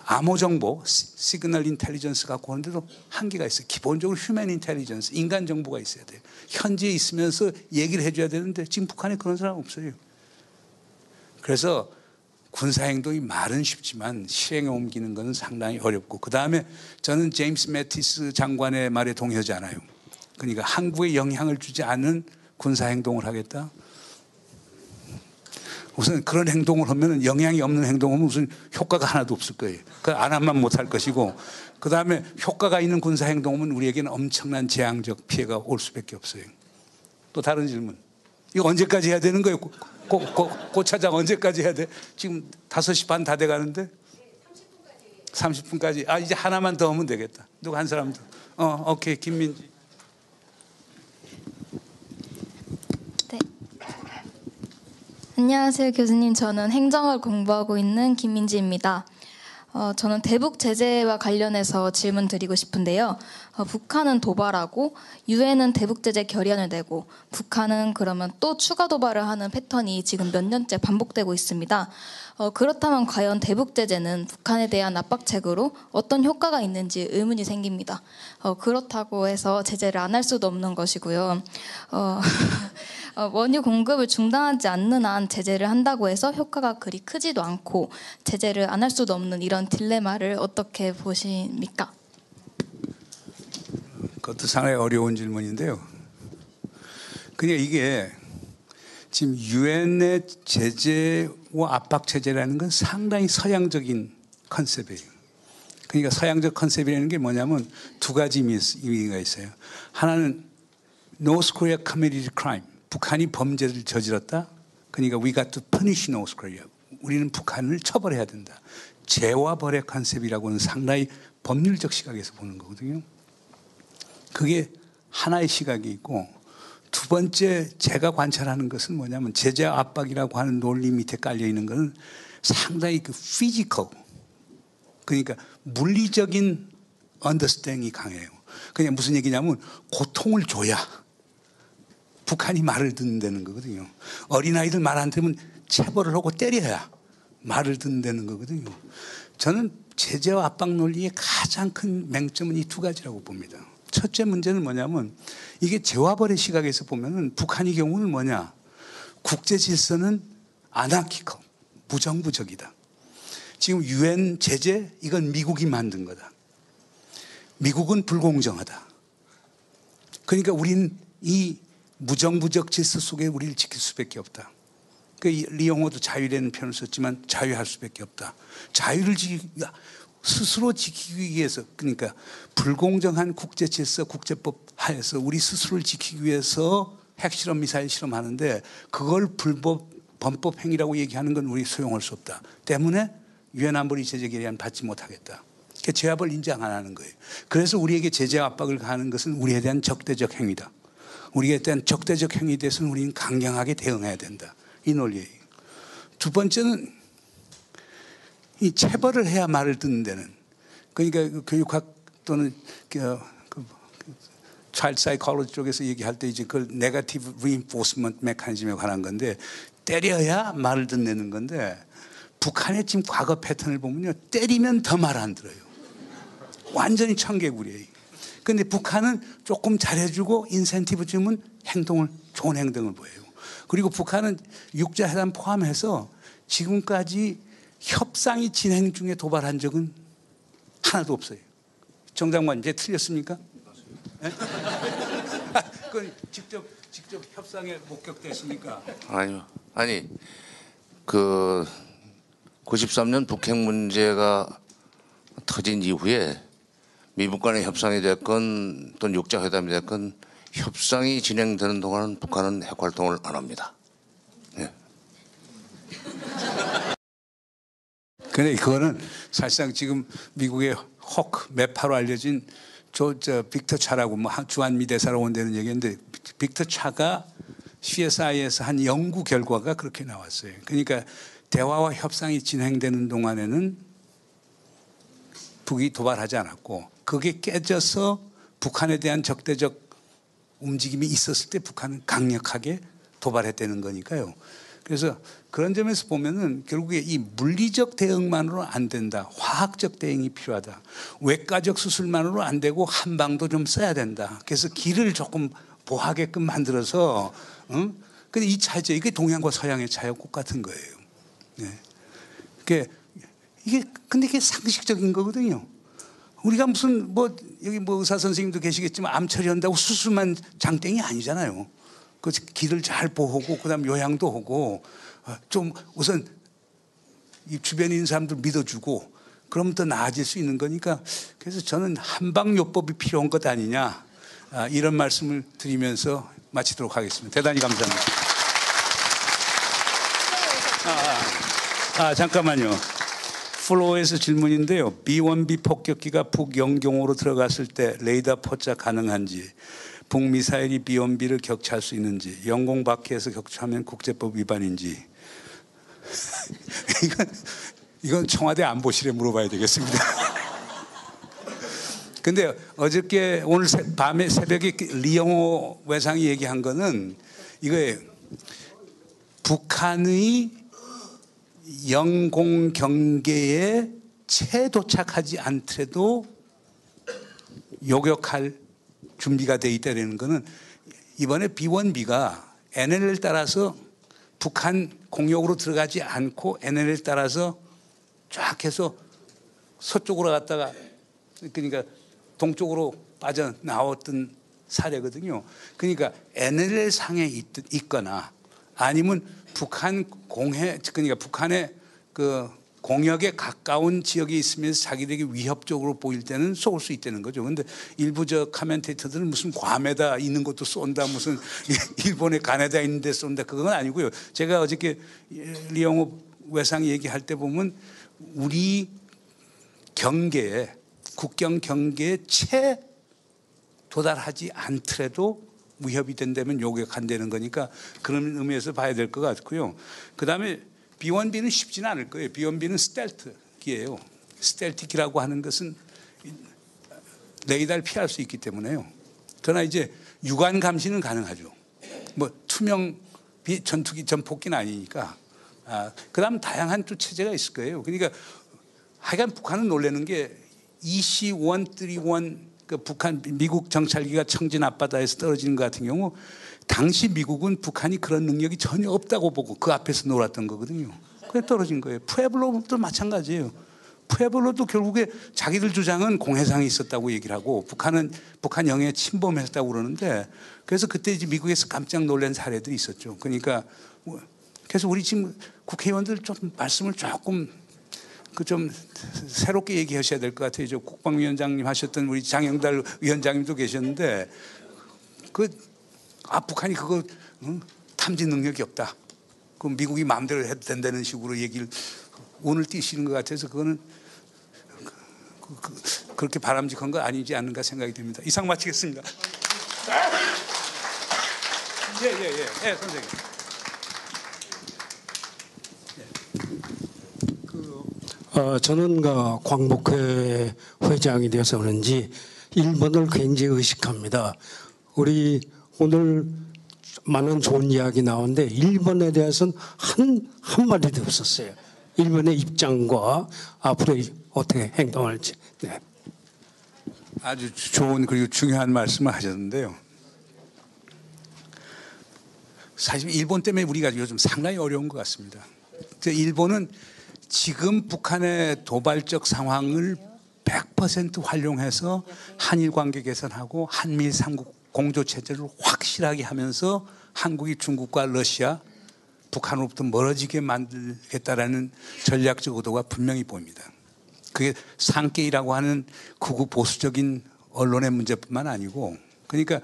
암호 정보, 시그널 인텔리전스 갖고 하는데도 한계가 있어요. 기본적으로 휴먼 인텔리전스, 인간 정보가 있어야 돼요. 현지에 있으면서 얘기를 해줘야 되는데 지금 북한에 그런 사람 없어요. 그래서 군사행동이 말은 쉽지만 실행에 옮기는 것은 상당히 어렵고 그 다음에 저는 제임스 매티스 장관의 말에 동의하지 않아요. 그러니까 한국에 영향을 주지 않은 군사행동을 하겠다. 우선 그런 행동을 하면 영향이 없는 행동을 하면 무슨 효과가 하나도 없을 거예요. 안 하면 못할 것이고 그 다음에 효과가 있는 군사행동은 우리에게는 엄청난 재앙적 피해가 올 수밖에 없어요. 또 다른 질문. 이거 언제까지 해야 되는 거예요? 고차장 언제까지 해야 돼? 지금 5시 반 다 돼가는데 30분까지. 이제 하나만 더 하면 되겠다. 누구 한 사람 더. 오케이. 김민지. 네. 안녕하세요, 교수님. 저는 행정을 공부하고 있는 김민지입니다. 저는 대북 제재와 관련해서 질문 드리고 싶은데요. 북한은 도발하고 유엔은 대북 제재 결의안을 내고 북한은 그러면 또 추가 도발을 하는 패턴이 지금 몇 년째 반복되고 있습니다. 그렇다면 과연 대북 제재는 북한에 대한 압박책으로 어떤 효과가 있는지 의문이 생깁니다. 그렇다고 해서 제재를 안 할 수도 없는 것이고요. 원유 공급을 중단하지 않는 한 제재를 한다고 해서 효과가 그리 크지도 않고 제재를 안 할 수도 없는 이런 딜레마를 어떻게 보십니까? 그것도 상당히 어려운 질문인데요. 그냥 이게 지금 유엔의 제재와 압박 체제라는 건 상당히 서양적인 컨셉이에요. 그러니까 서양적 컨셉이라는 게 뭐냐면 두 가지 의미가 있어요. 하나는 North Korea committed crime. 북한이 범죄를 저질렀다. 그러니까 we got to punish North Korea. 우리는 북한을 처벌해야 된다. 죄와 벌의 컨셉이라고는 상당히 법률적 시각에서 보는 거거든요. 그게 하나의 시각이 있고, 두 번째 제가 관찰하는 것은 뭐냐면 제재 압박이라고 하는 논리 밑에 깔려 있는 것은 상당히 그 피지컬, 그러니까 물리적인 언더스탠딩이 강해요. 그냥 무슨 얘기냐면 고통을 줘야 북한이 말을 듣는다는 거거든요. 어린아이들 말 안 들으면 체벌을 하고 때려야 말을 듣는다는 거거든요. 저는 제재와 압박 논리의 가장 큰 맹점은 이 두 가지라고 봅니다. 첫째 문제는 뭐냐면 이게 재화벌의 시각에서 보면은 북한의 경우는 뭐냐? 국제 질서는 아나키커, 무정부적이다. 지금 유엔 제재 이건 미국이 만든 거다. 미국은 불공정하다. 그러니까 우리는 이 무정부적 질서 속에 우리를 지킬 수밖에 없다. 그 리용호도 자유라는 표현을 썼지만 자유할 수밖에 없다. 자유를 스스로 지키기 위해서, 그러니까 불공정한 국제 질서, 국제법 하에서 우리 스스로를 지키기 위해서 핵실험, 미사일 실험하는데 그걸 범법 행위라고 얘기하는 건 우리 소용할 수 없다. 때문에 유엔 안보리 제재 결의안 받지 못하겠다. 그러니까 제압을 인정 안 하는 거예요. 그래서 우리에게 제재 압박을 가하는 것은 우리에 대한 적대적 행위다. 우리에 대한 적대적 행위에 대해서는 우리는 강경하게 대응해야 된다. 이 논리예요. 두 번째는 이 체벌을 해야 말을 듣는 데는, 그러니까 그 교육학 또는 child psychology 쪽에서 얘기할 때 이제 그걸 negative reinforcement mechanism에 관한 건데, 때려야 말을 듣는 건데, 북한의 지금 과거 패턴을 보면요, 때리면 더 말 안 들어요. 완전히 청개구리예요. 그런데 북한은 조금 잘해주고 인센티브 주면 좋은 행동을 보여요. 그리고 북한은 육자회담 포함해서 지금까지 협상이 진행 중에 도발한 적은 하나도 없어요. 정 장관 이제 틀렸습니까? 네? 그건 직접 협상에 목격됐습니까? 아니요. 아니 그 93년 북핵 문제가 터진 이후에 미북 간의 협상이 됐건 또는 육자회담이 됐건 협상이 진행되는 동안은 북한은 핵 활동을 안 합니다. 예. 근데 그거는 사실상 지금 미국의 매파로 알려진 빅터 차라고 주한미 대사로 온다는 얘기인데, 빅터 차가 CSI에서 한 연구 결과가 그렇게 나왔어요. 그러니까 대화와 협상이 진행되는 동안에는 북이 도발하지 않았고, 그게 깨져서 북한에 대한 적대적 움직임이 있었을 때 북한은 강력하게 도발했다는 거니까요. 그래서 그런 점에서 보면은 결국에 이 물리적 대응만으로 안 된다. 화학적 대응이 필요하다. 외과적 수술만으로 안 되고 한방도 좀 써야 된다. 그래서 길을 조금 보하게끔 만들어서, 근데 이 차이죠. 이게 동양과 서양의 차이와 똑같은 거예요. 네. 근데 이게 상식적인 거거든요. 우리가 무슨 여기 의사 선생님도 계시겠지만 암 처리한다고 수술만 장땡이 아니잖아요. 그 길을 잘 보호하고 그다음 요양도 하고 좀 우선 이 주변에 있는 사람들 믿어주고 그러면 더 나아질 수 있는 거니까, 그래서 저는 한방요법이 필요한 것 아니냐, 이런 말씀을 드리면서 마치도록 하겠습니다. 대단히 감사합니다. 잠깐만요. 플로어에서 질문인데요. B-1B 폭격기가 북영경으로 들어갔을 때 레이더 포착 가능한지, 북미사일이 B-1B를 격추할 수 있는지, 영공 밖에서 격추하면 국제법 위반인지. 이건 청와대 안보실에 물어봐야 되겠습니다. 근데 어저께 오늘 밤에 새벽에 리영호 외상이 얘기한 거는 이거예요. 북한의 영공 경계에 채 도착하지 않더라도 요격할 준비가 돼 있다는 거는, 이번에 B-1B가 NLL 따라서 북한 공역으로 들어가지 않고 NLL 따라서 쫙 해서 서쪽으로 갔다가, 그러니까 동쪽으로 빠져나왔던 사례거든요. 그러니까 NLL 상에 있거나 아니면 북한 그러니까 북한의 그 공역에 가까운 지역에 있으면서 자기들에게 위협적으로 보일 때는 쏠 수 있다는 거죠. 그런데 일부 저 카멘테이터들은 무슨 괌에다 있는 것도 쏜다, 무슨 일본의 간에다 있는데 쏜다, 그건 아니고요. 제가 어저께 리영호 외상 얘기할 때 보면 우리 경계에, 국경 경계에 채 도달하지 않더라도 위협이 된다면 요격한다는 거니까 그런 의미에서 봐야 될 것 같고요. 그 다음에 B1B는 쉽지는 않을 거예요. B1B는 스텔트기예요. 스텔트기라고 하는 것은 레이더를 피할 수 있기 때문에요. 그러나 이제 유관 감시는 가능하죠. 뭐 투명 전투기 전폭기는 아니니까. 그다음 다양한 또 체제가 있을 거예요. 그러니까 하여간 북한은 놀라는 게 EC-131 그 북한 미국 정찰기가 청진 앞바다에서 떨어지는 것 같은 경우 당시 미국은 북한이 그런 능력이 전혀 없다고 보고 그 앞에서 놀았던 거거든요. 그래 떨어진 거예요. 푸에블로도 마찬가지예요. 푸에블로도 결국에 자기들 주장은 공해상이 있었다고 얘기를 하고 북한 영해에 침범했다고 그러는데 그래서 그때 이제 미국에서 깜짝 놀란 사례들이 있었죠. 그러니까 그래서 우리 지금 국회의원들 좀 말씀을 조금 좀 새롭게 얘기하셔야 될 것 같아요. 국방위원장님 하셨던 우리 장영달 위원장님도 계셨는데 북한이 그거 탐지 능력이 없다. 그 미국이 마음대로 해도 된다는 식으로 얘기를 오늘 띄시는 것 같아서 그거는 그렇게 바람직한 거 아니지 않는가 생각이 듭니다. 이상 마치겠습니다. 예, 선생님. 저는 광복회 회장이 되어서 그런지 일본을 굉장히 의식합니다. 우리 오늘 많은 좋은 이야기 나오는데 일본에 대해서는 한마디도 없었어요. 일본의 입장과 앞으로 어떻게 행동할지. 네. 아주 좋은 그리고 중요한 말씀을 하셨는데요. 사실 일본 때문에 우리가 요즘 상당히 어려운 것 같습니다. 일본은 지금 북한의 도발적 상황을 100% 활용해서 한일 관계 개선하고 한미일 삼국 공조 체제를 확실하게 하면서 한국이 중국과 러시아, 북한으로부터 멀어지게 만들겠다라는 전략적 의도가 분명히 보입니다. 그게 상케이라고 하는 극우 보수적인 언론의 문제뿐만 아니고 그러니까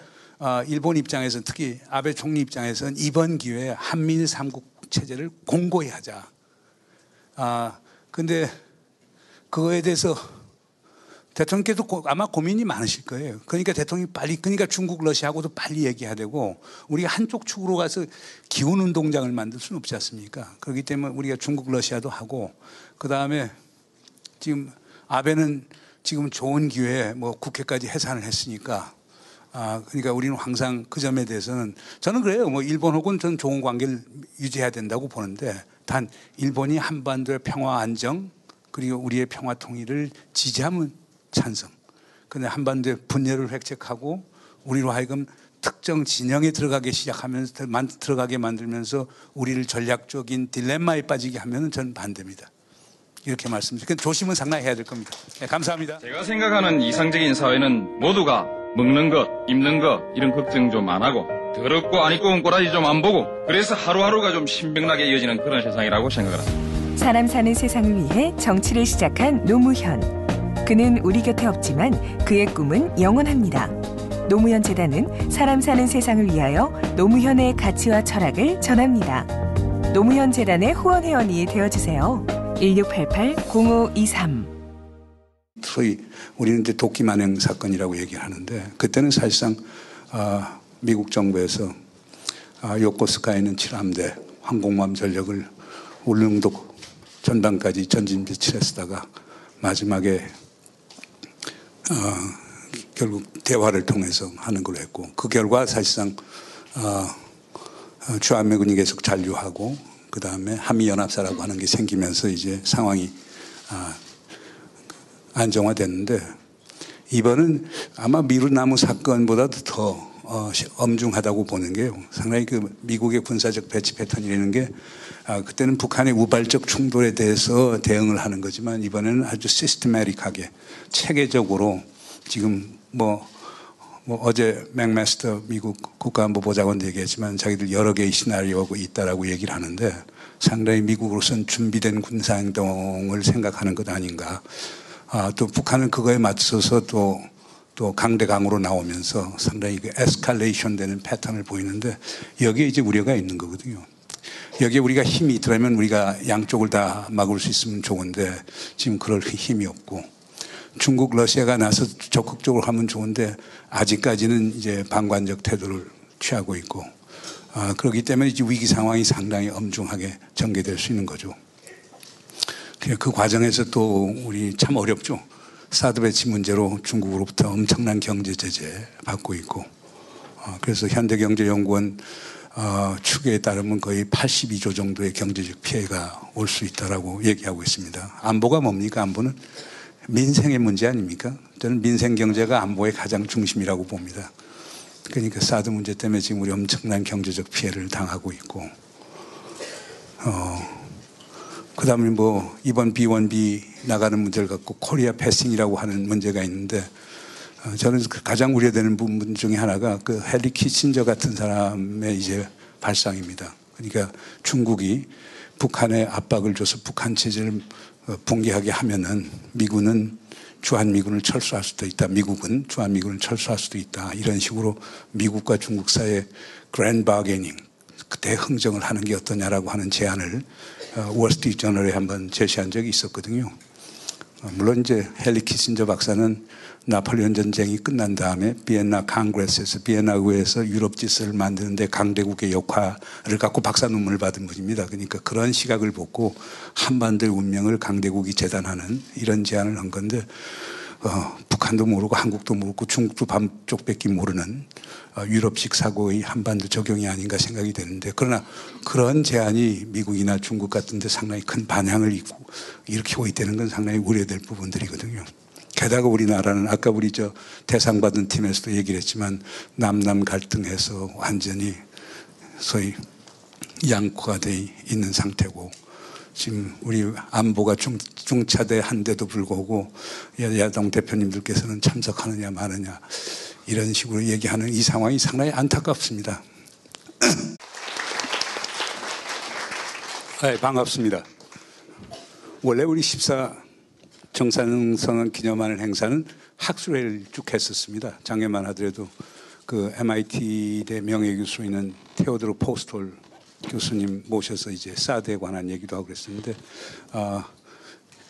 일본 입장에서는 특히 아베 총리 입장에서는 이번 기회에 한미일 삼국 체제를 공고히 하자. 근데 그거에 대해서 대통령께서 아마 고민이 많으실 거예요. 그러니까 대통령이 그러니까 중국, 러시아하고도 빨리 얘기해야 되고 우리가 한쪽 축으로 가서 기운 운동장을 만들 수는 없지 않습니까? 그렇기 때문에 우리가 중국, 러시아도 하고 그 다음에 지금 아베는 지금 좋은 기회에 뭐 국회까지 해산을 했으니까 그러니까 우리는 항상 그 점에 대해서는 저는 그래요. 뭐 일본하고는 전 좋은 관계를 유지해야 된다고 보는데 단 일본이 한반도의 평화 안정 그리고 우리의 평화 통일을 지지하면 찬성. 그런데 한반도의 분열을 획책하고 우리로 하여금 특정 진영에 들어가게 시작하면서 들어가게 만들면서 우리를 전략적인 딜레마에 빠지게 하면은 저는 반대입니다. 이렇게 말씀드립니다. 조심은 상당히 해야 될 겁니다. 네, 감사합니다. 제가 생각하는 이상적인 사회는 모두가 먹는 것, 입는 것 이런 걱정 좀 안 하고 더럽고 안 입고 온 꼬라지 좀 안 보고 그래서 하루하루가 좀 신명나게 이어지는 그런 세상이라고 생각을 합니다. 사람 사는 세상을 위해 정치를 시작한 노무현. 그는 우리 곁에 없지만 그의 꿈은 영원합니다. 노무현 재단은 사람 사는 세상을 위하여 노무현의 가치와 철학을 전합니다. 노무현 재단의 후원 회원이 되어주세요. 1688-0523 소위 우리는 이제 도끼 만행 사건이라고 얘기를 하는데 그때는 사실상 미국 정부에서 요코스카에 있는 7함대 항공모함 전력을 울릉도 전방까지 전진 배치했다가 마지막에 결국 대화를 통해서 하는 걸로 했고 그 결과 사실상 주한미군이 계속 잔류하고 그 다음에 한미연합사라고 하는 게 생기면서 이제 상황이 안정화됐는데 이번은 아마 미루나무 사건보다도 더 엄중하다고 보는 게요. 상당히 그 미국의 군사적 배치 패턴이라는 게 그때는 북한의 우발적 충돌에 대해서 대응을 하는 거지만 이번에는 아주 시스테매틱하게 체계적으로 지금 뭐 뭐 어제 맥마스터 미국 국가안보보좌관도 얘기했지만 자기들 여러 개의 시나리오가 있다라고 얘기를 하는데 상당히 미국으로서는 준비된 군사행동을 생각하는 것 아닌가. 또 북한은 그거에 맞서서 또 강대강으로 나오면서 상당히 그 에스컬레이션 되는 패턴을 보이는데 여기에 이제 우려가 있는 거거든요. 여기에 우리가 힘이 있더라면 우리가 양쪽을 다 막을 수 있으면 좋은데 지금 그럴 힘이 없고 중국, 러시아가 나서 적극적으로 하면 좋은데 아직까지는 이제 방관적 태도를 취하고 있고 그렇기 때문에 이제 위기 상황이 상당히 엄중하게 전개될 수 있는 거죠. 그 과정에서 또 우리 참 어렵죠. 사드 배치 문제로 중국으로부터 엄청난 경제 제재 받고 있고 그래서 현대경제연구원 추계에 따르면 거의 82조 정도의 경제적 피해가 올 수 있다라고 얘기하고 있습니다. 안보가 뭡니까? 안보는 민생의 문제 아닙니까? 저는 민생 경제가 안보의 가장 중심이라고 봅니다. 그러니까 사드 문제 때문에 지금 우리 엄청난 경제적 피해를 당하고 있고 그 다음에 뭐 이번 B1B 나가는 문제를 갖고 코리아 패싱이라고 하는 문제가 있는데 저는 가장 우려되는 부분 중에 하나가 그 헨리 키신저 같은 사람의 이제 발상입니다. 그러니까 중국이 북한에 압박을 줘서 북한 체제를 붕괴하게 하면은 미군은 주한미군을 철수할 수도 있다. 미국은 주한미군을 철수할 수도 있다. 이런 식으로 미국과 중국 사이에 그랜드 바게닝, 대흥정을 하는 게 어떠냐라고 하는 제안을 월스트리트 저널에 한번 제시한 적이 있었거든요. 물론 이제 헨리 키신저 박사는 나폴레옹 전쟁이 끝난 다음에 비엔나 콩그레스에서 비엔나 의회에서 유럽 질서를 만드는데 강대국의 역할을 갖고 박사 논문을 받은 분입니다. 그러니까 그런 시각을 보고 한반도의 운명을 강대국이 재단하는 이런 제안을 한 건데 북한도 모르고 한국도 모르고 중국도 반쪽밖에 모르는 유럽식 사고의 한반도 적용이 아닌가 생각이 되는데 그러나 그런 제안이 미국이나 중국 같은 데 상당히 큰 반향을 일으키고 있다는 건 상당히 우려될 부분들이거든요. 게다가 우리나라는 아까 우리 대상 받은 팀에서도 얘기를 했지만 남남 갈등해서 완전히 소위 양코가 돼 있는 상태고 지금 우리 안보가 중차대한데도 불구하고 야당 대표님들께서는 참석하느냐 마느냐 이런 식으로 얘기하는 이 상황이 상당히 안타깝습니다. 네, 반갑습니다. 원래 우리 14 정상선언 기념하는 행사는 학술회를 쭉 했었습니다. 작년만 하더라도 그 MIT대 명예교수인 테오도르 포스톨 교수님 모셔서 이제 사드에 관한 얘기도 하고 그랬었는데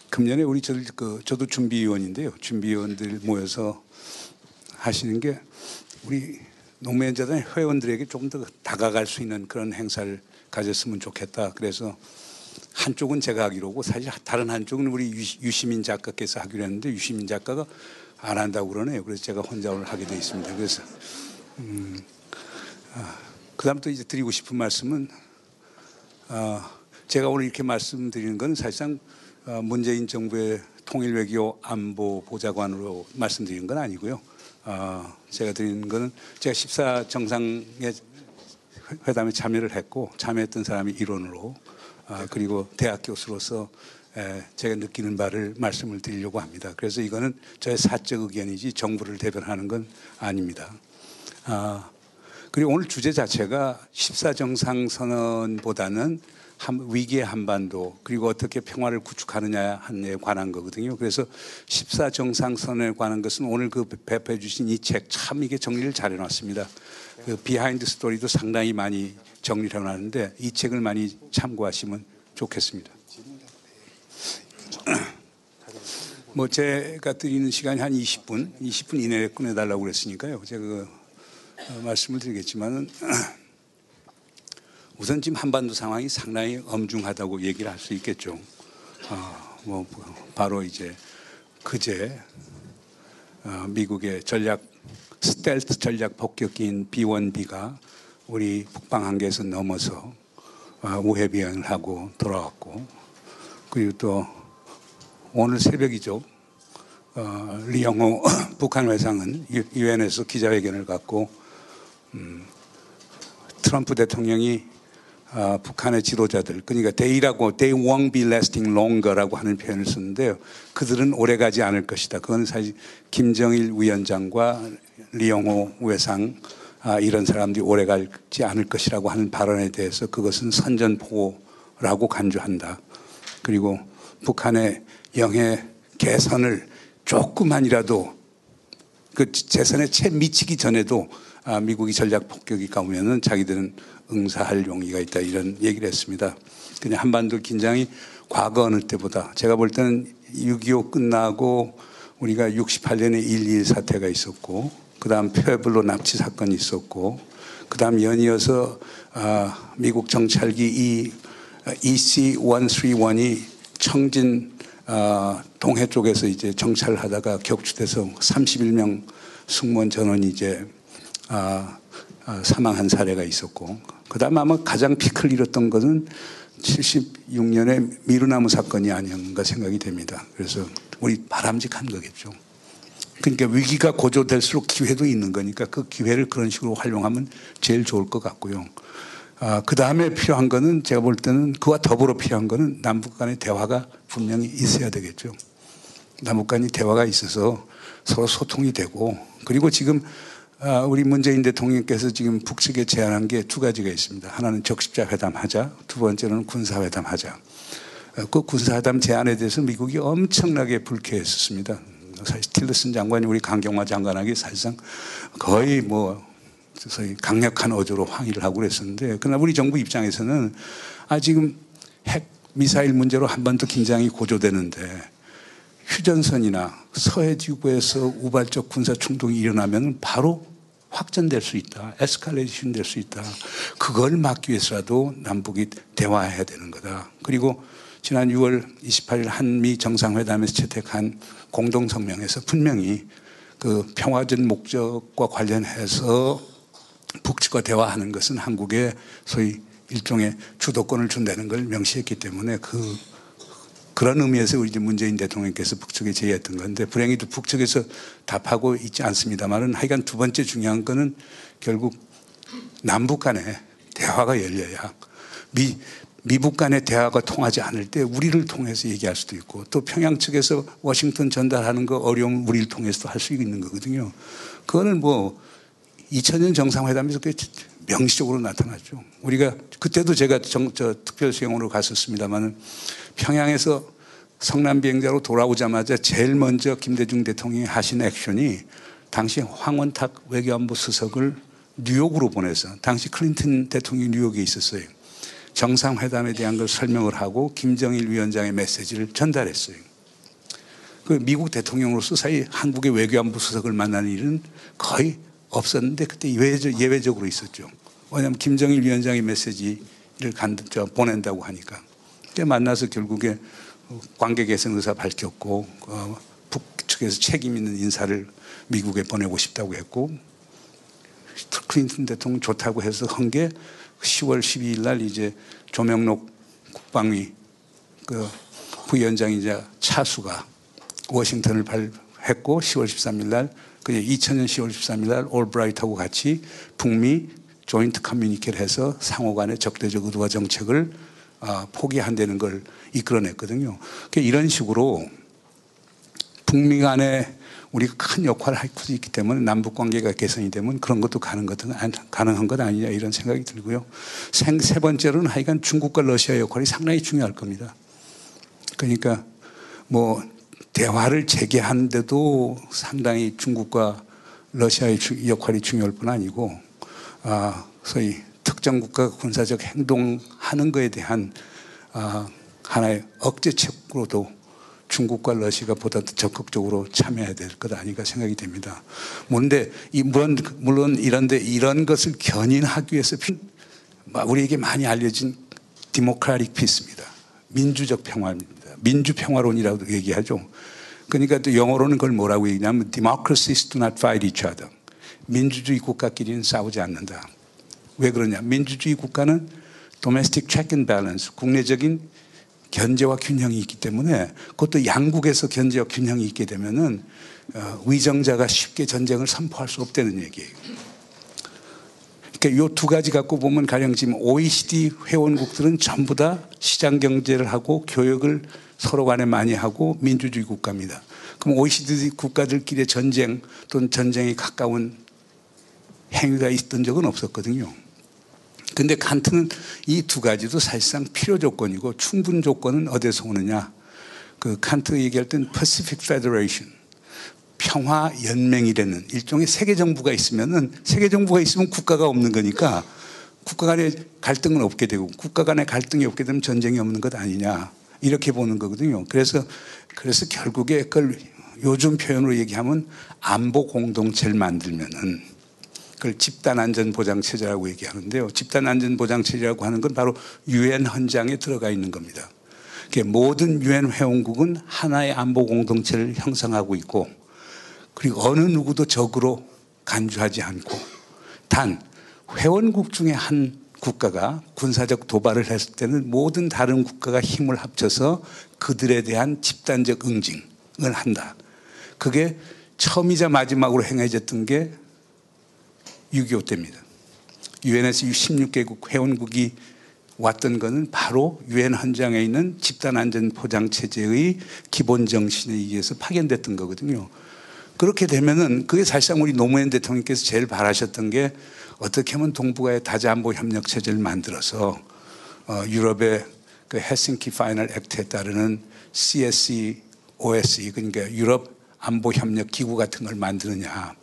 금년에 우리 저도 준비위원인데요. 준비위원들 모여서 하시는 게 우리 노무현재단 회원들에게 조금 더 다가갈 수 있는 그런 행사를 가졌으면 좋겠다. 그래서 한쪽은 제가 하기로 하고 사실 다른 한쪽은 우리 유시민 작가께서 하기로 했는데 유시민 작가가 안 한다고 그러네요. 그래서 제가 혼자 오늘 하게 돼 있습니다. 그래서 그다음 또 이제 드리고 싶은 말씀은 제가 오늘 이렇게 말씀드리는 건 사실상 문재인 정부의 통일외교 안보 보좌관으로 말씀드리는 건 아니고요. 제가 드리는 거는 제가 14 정상회 회담에 참여를 했고 참여했던 사람이 일원으로 그리고 대학 교수로서 제가 느끼는 바를 말씀을 드리려고 합니다. 그래서 이거는 저의 사적 의견이지 정부를 대변하는 건 아닙니다. 그리고 오늘 주제 자체가 14 정상선언보다는 위기의 한반도 그리고 어떻게 평화를 구축하느냐에 관한 거거든요. 그래서 14 정상선언에 관한 것은 오늘 그 배포해 주신 이 책 참 이게 정리를 잘 해놨습니다. 그 비하인드 스토리도 상당히 많이 정리를 해놨는데 이 책을 많이 참고하시면 좋겠습니다. 뭐 제가 드리는 시간이 한 20분 이내에 끝내달라고 그랬으니까요. 제가 말씀을 드리겠지만은 우선 지금 한반도 상황이 상당히 엄중하다고 얘기를 할 수 있겠죠. 뭐 바로 이제 그제 미국의 스텔스 전략 폭격기인 B1B가 우리 북방 한계에서 넘어서 우회 비행을 하고 돌아왔고 그리고 또 오늘 새벽이죠. 리영호 북한 회장은 유엔에서 기자회견을 갖고 트럼프 대통령이 북한의 지도자들 그러니까 they won't be lasting longer라고 하는 표현을 쓰는데요. 그들은 오래가지 않을 것이다. 그건 사실 김정일 위원장과 리용호 외상 이런 사람들이 오래 가지 않을 것이라고 하는 발언에 대해서 그것은 선전포고라고 간주한다. 그리고 북한의 영해 개선을 조금만이라도 그 재선에 채 미치기 전에도 미국이 전략 폭격이 가면은 자기들은 응사할 용의가 있다 이런 얘기를 했습니다. 그냥 한반도 긴장이 과거 어느 때보다 제가 볼 때는 6.25 끝나고 우리가 68년에 1.2 사태가 있었고 그다음 푸에블로 납치 사건이 있었고 그다음 연이어서 미국 정찰기 EC-131이 청진 동해 쪽에서 이제 정찰하다가 격추돼서 31명 승무원 전원이 이제 사망한 사례가 있었고 그다음 아마 가장 피크를 잃었던 것은 76년에 미루나무 사건이 아닌가 생각이 됩니다. 그래서 우리 바람직한 거겠죠. 그러니까 위기가 고조될수록 기회도 있는 거니까 그 기회를 그런 식으로 활용하면 제일 좋을 것 같고요. 그 다음에 필요한 거는 제가 볼 때는 그와 더불어 필요한 거는 남북 간의 대화가 분명히 있어야 되겠죠. 남북 간의 대화가 있어서 서로 소통이 되고 그리고 지금 우리 문재인 대통령께서 지금 북측에 제안한 게 두 가지가 있습니다. 하나는 적십자 회담하자. 두 번째는 군사회담하자. 그 군사회담 제안에 대해서 미국이 엄청나게 불쾌했었습니다. 사실 틸러슨 장관이 우리 강경화 장관에게 사실상 거의 소위 강력한 어조로 항의를 하고 그랬었는데 그러나 우리 정부 입장에서는 지금 핵 미사일 문제로 한반도 긴장이 고조되는데 휴전선이나 서해지구에서 우발적 군사 충동이 일어나면 바로 확전될 수 있다. 에스컬레이션 될 수 있다. 그걸 막기 위해서라도 남북이 대화해야 되는 거다. 그리고 지난 6월 28일 한미 정상회담에서 채택한 공동성명에서 분명히 그 평화적 목적과 관련해서 북측과 대화하는 것은 한국에 소위 일종의 주도권을 준다는 걸 명시했기 때문에 그런 의미에서 우리 문재인 대통령께서 북측에 제의했던 건데 불행히도 북측에서 답하고 있지 않습니다만은 하여간 두 번째 중요한 거는 결국 남북 간에 대화가 열려야 미북 간의 대화가 통하지 않을 때 우리를 통해서 얘기할 수도 있고 또 평양 측에서 워싱턴 전달하는 거 어려우면 우리를 통해서도 할 수 있는 거거든요. 그거는 2000년 정상회담에서 명시적으로 나타났죠. 우리가 그때도 제가 특별 수행으로 갔었습니다만 평양에서 성남 비행장으로 돌아오자마자 제일 먼저 김대중 대통령이 하신 액션이 당시 황원탁 외교안보 수석을 뉴욕으로 보내서 당시 클린턴 대통령이 뉴욕에 있었어요. 정상회담에 대한 걸 설명을 하고 김정일 위원장의 메시지를 전달했어요. 그 미국 대통령으로서 사이 한국의 외교안보 수석을 만나는 일은 거의 없었는데 그때 예외적으로 있었죠. 왜냐하면 김정일 위원장의 메시지를 보낸다고 하니까. 그때 만나서 결국에 관계 개선 의사 밝혔고 북측에서 책임 있는 인사를 미국에 보내고 싶다고 했고 클린턴 대통령 좋다고 해서 한 게 10월 12일 날 이제 조명록 국방위 부위원장이자 차수가 워싱턴을 발했고 10월 13일 날 2000년 10월 13일 날 올브라이트하고 같이 북미 조인트 커뮤니케를 해서 상호 간의 적대적 의도와 정책을 포기한다는 걸 이끌어냈거든요. 그러니까 이런 식으로 북미 간에 우리가 큰 역할을 할 수 있기 때문에 남북 관계가 개선이 되면 그런 것도 가능한 것 아니냐 이런 생각이 들고요. 세 번째로는 하여간 중국과 러시아의 역할이 상당히 중요할 겁니다. 그러니까 대화를 재개하는데도 상당히 중국과 러시아의 역할이 중요할 뿐 아니고 소위 특정 국가가 군사적 행동하는 것에 대한 하나의 억제책으로도 중국과 러시아가 보다 더 적극적으로 참여해야 될 것 아닌가 생각이 됩니다. 물론 이런 것을 견인하기 위해서 우리에게 많이 알려진 디모크라틱 피스입니다. 민주적 평화입니다. 민주평화론이라고 얘기하죠. 그러니까 또 영어로는 그걸 뭐라고 얘기하냐면 Democracies do not fight each other. 민주주의 국가끼리는 싸우지 않는다. 왜 그러냐? 민주주의 국가는 domestic check and balance, 국내적인 견제와 균형이 있기 때문에 그것도 양국에서 견제와 균형이 있게 되면은 위정자가 쉽게 전쟁을 선포할 수 없다는 얘기예요. 그러니까 이 두 가지 갖고 보면 가령 지금 OECD 회원국들은 전부 다 시장 경제를 하고 교역을 서로 간에 많이 하고 민주주의 국가입니다. 그럼 OECD 국가들끼리의 전쟁 또는 전쟁에 가까운 행위가 있던 적은 없었거든요. 근데 칸트는 이 두 가지도 사실상 필요 조건이고 충분 조건은 어디서 오느냐. 그 칸트 얘기할 땐 Pacific Federation, 평화 연맹이라는 일종의 세계 정부가 있으면 국가가 없는 거니까 국가 간의 갈등은 없게 되고 국가 간의 갈등이 없게 되면 전쟁이 없는 것 아니냐. 이렇게 보는 거거든요. 그래서 결국에 그걸 요즘 표현으로 얘기하면 안보 공동체를 만들면은 그걸 집단안전보장체제라고 얘기하는데요. 집단안전보장체제라고 하는 건 바로 유엔 헌장에 들어가 있는 겁니다. 모든 유엔 회원국은 하나의 안보 공동체를 형성하고 있고 그리고 어느 누구도 적으로 간주하지 않고 단 회원국 중에 한 국가가 군사적 도발을 했을 때는 모든 다른 국가가 힘을 합쳐서 그들에 대한 집단적 응징을 한다. 그게 처음이자 마지막으로 행해졌던 게 6.25 때입니다. 유엔에서 16개국 회원국이 왔던 것은 바로 유엔 헌장에 있는 집단안전보장체제의 기본 정신에 의해서 파견됐던 거거든요. 그렇게 되면은 그게 사실상 우리 노무현 대통령께서 제일 바라셨던 게 어떻게 하면 동북아의 다자안보 협력 체제를 만들어서 유럽의 그 헬싱키 파이널 액트에 따르는 CSE, OSE 그러니까 유럽 안보 협력 기구 같은 걸 만드느냐.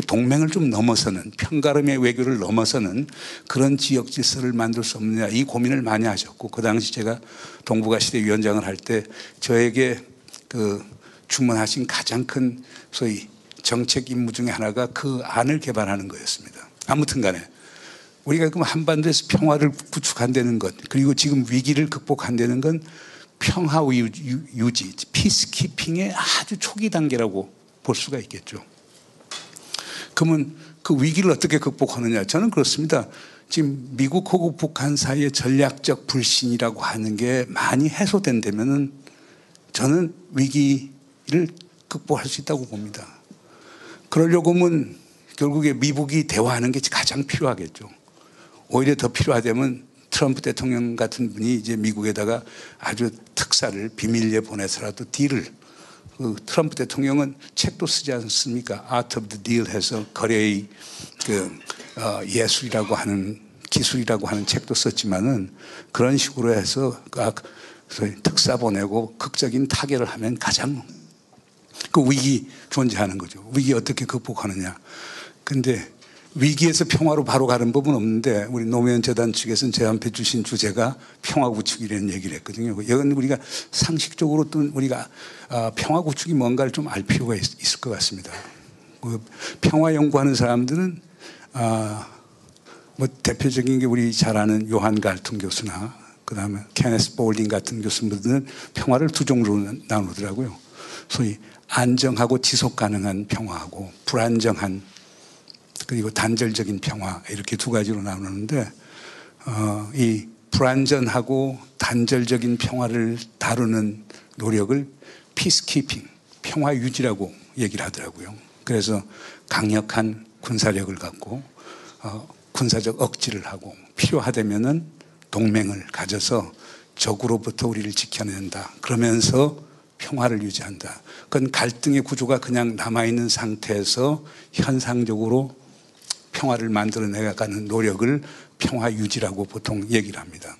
동맹을 좀 넘어서는 편가름의 외교를 넘어서는 그런 지역 질서를 만들 수 없느냐 이 고민을 많이 하셨고 그 당시 제가 동북아 시대 위원장을 할 때 저에게 그 주문하신 가장 큰 소위 정책 임무 중에 하나가 그 안을 개발하는 거였습니다. 아무튼 간에 우리가 그럼 한반도에서 평화를 구축한다는 것 그리고 지금 위기를 극복한다는 건 평화 유지, 피스키핑의 아주 초기 단계라고 볼 수가 있겠죠. 그러면 그 위기를 어떻게 극복하느냐? 저는 그렇습니다. 지금 미국하고 북한 사이의 전략적 불신이라고 하는 게 많이 해소된다면은 저는 위기를 극복할 수 있다고 봅니다. 그러려고 하면 결국에 미국이 대화하는 게 가장 필요하겠죠. 오히려 더 필요하다면 트럼프 대통령 같은 분이 이제 미국에다가 아주 특사를 비밀리에 보내서라도 딜을 그 트럼프 대통령은 책도 쓰지 않습니까? Art of the Deal 해서 거래의 예술이라고 하는 기술이라고 하는 책도 썼지만은 그런 식으로 해서 특사 보내고 극적인 타결을 하면 가장 그 위기 존재하는 거죠. 위기 어떻게 극복하느냐. 근데 위기에서 평화로 바로 가는 법은 없는데 우리 노무현 재단 측에서는 제안해 주신 주제가 평화 구축이라는 얘기를 했거든요. 이건 우리가 상식적으로 또 우리가 평화 구축이 뭔가를 좀 알 필요가 있을 것 같습니다. 평화 연구하는 사람들은 뭐 대표적인 게 우리 잘 아는 요한 갈튼 교수나 그다음에 케네스 볼딩 같은 교수님들은 평화를 두 종류로 나누더라고요. 소위 안정하고 지속 가능한 평화하고 불안정한 그리고 단절적인 평화 이렇게 두 가지로 나누는데 이 불안전하고 단절적인 평화를 다루는 노력을 피스키핑, 평화 유지라고 얘기를 하더라고요. 그래서 강력한 군사력을 갖고 군사적 억지를 하고 필요하다면은 동맹을 가져서 적으로부터 우리를 지켜낸다. 그러면서 평화를 유지한다. 그건 갈등의 구조가 그냥 남아있는 상태에서 현상적으로 평화를 만들어내가는 노력을 평화 유지라고 보통 얘기를 합니다.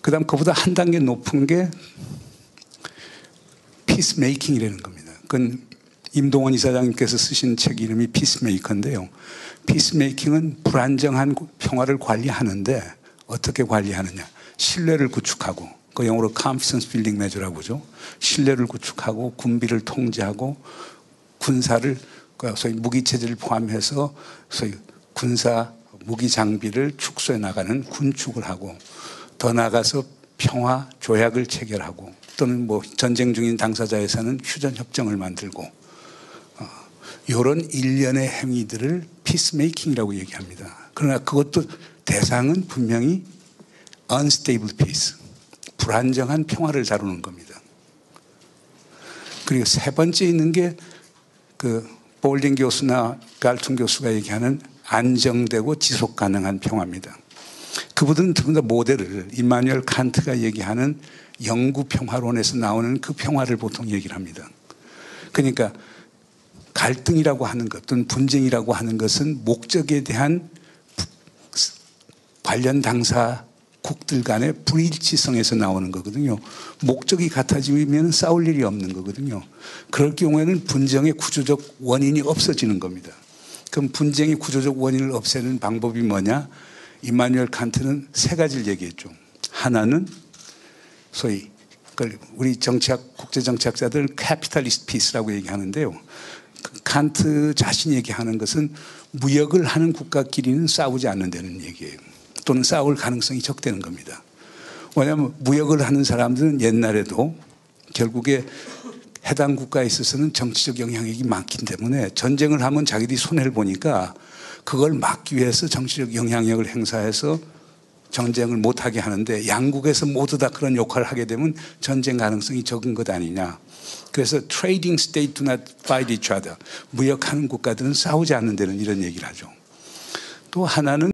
그 다음 그보다 한 단계 높은 게 피스메이킹이라는 겁니다. 그건 임동원 이사장님께서 쓰신 책 이름이 피스메이커인데요. 피스메이킹은 불안정한 평화를 관리하는데 어떻게 관리하느냐. 신뢰를 구축하고 그 영어로 confidence building measure라고 하죠. 신뢰를 구축하고 군비를 통제하고 군사를 소위 무기체제를 포함해서 소위 군사 무기 장비를 축소해 나가는 군축을 하고 더 나아가서 평화 조약을 체결하고 또는 뭐 전쟁 중인 당사자에서는 휴전 협정을 만들고 이런 일련의 행위들을 피스메이킹이라고 얘기합니다. 그러나 그것도 대상은 분명히 unstable peace, 불안정한 평화를 다루는 겁니다. 그리고 세 번째 있는 게 그 볼딩 교수나 갈튼 교수가 얘기하는 안정되고 지속 가능한 평화입니다. 그분들은 전부 다 모델을 임마누엘 칸트가 얘기하는 영구 평화론에서 나오는 그 평화를 보통 얘기를 합니다. 그러니까 갈등이라고 하는 것 또는 분쟁이라고 하는 것은 목적에 대한 관련 당사국들 간의 불일치성에서 나오는 거거든요. 목적이 같아지면 싸울 일이 없는 거거든요. 그럴 경우에는 분쟁의 구조적 원인이 없어지는 겁니다. 그럼 분쟁의 구조적 원인을 없애는 방법이 뭐냐? 임마누엘 칸트는 세 가지를 얘기했죠. 하나는 소위 우리 국제정치학자들 캐피탈리스트 피스라고 얘기하는데요. 칸트 자신이 얘기하는 것은 무역을 하는 국가끼리는 싸우지 않는다는 얘기예요. 또는 싸울 가능성이 적다는 겁니다. 왜냐하면 무역을 하는 사람들은 옛날에도 결국에 해당 국가에 있어서는 정치적 영향력이 많기 때문에 전쟁을 하면 자기들이 손해를 보니까 그걸 막기 위해서 정치적 영향력을 행사해서 전쟁을 못하게 하는데 양국에서 모두 다 그런 역할을 하게 되면 전쟁 가능성이 적은 것 아니냐. 그래서 trading state do not fight each other. 무역하는 국가들은 싸우지 않는다는 이런 얘기를 하죠. 또 하나는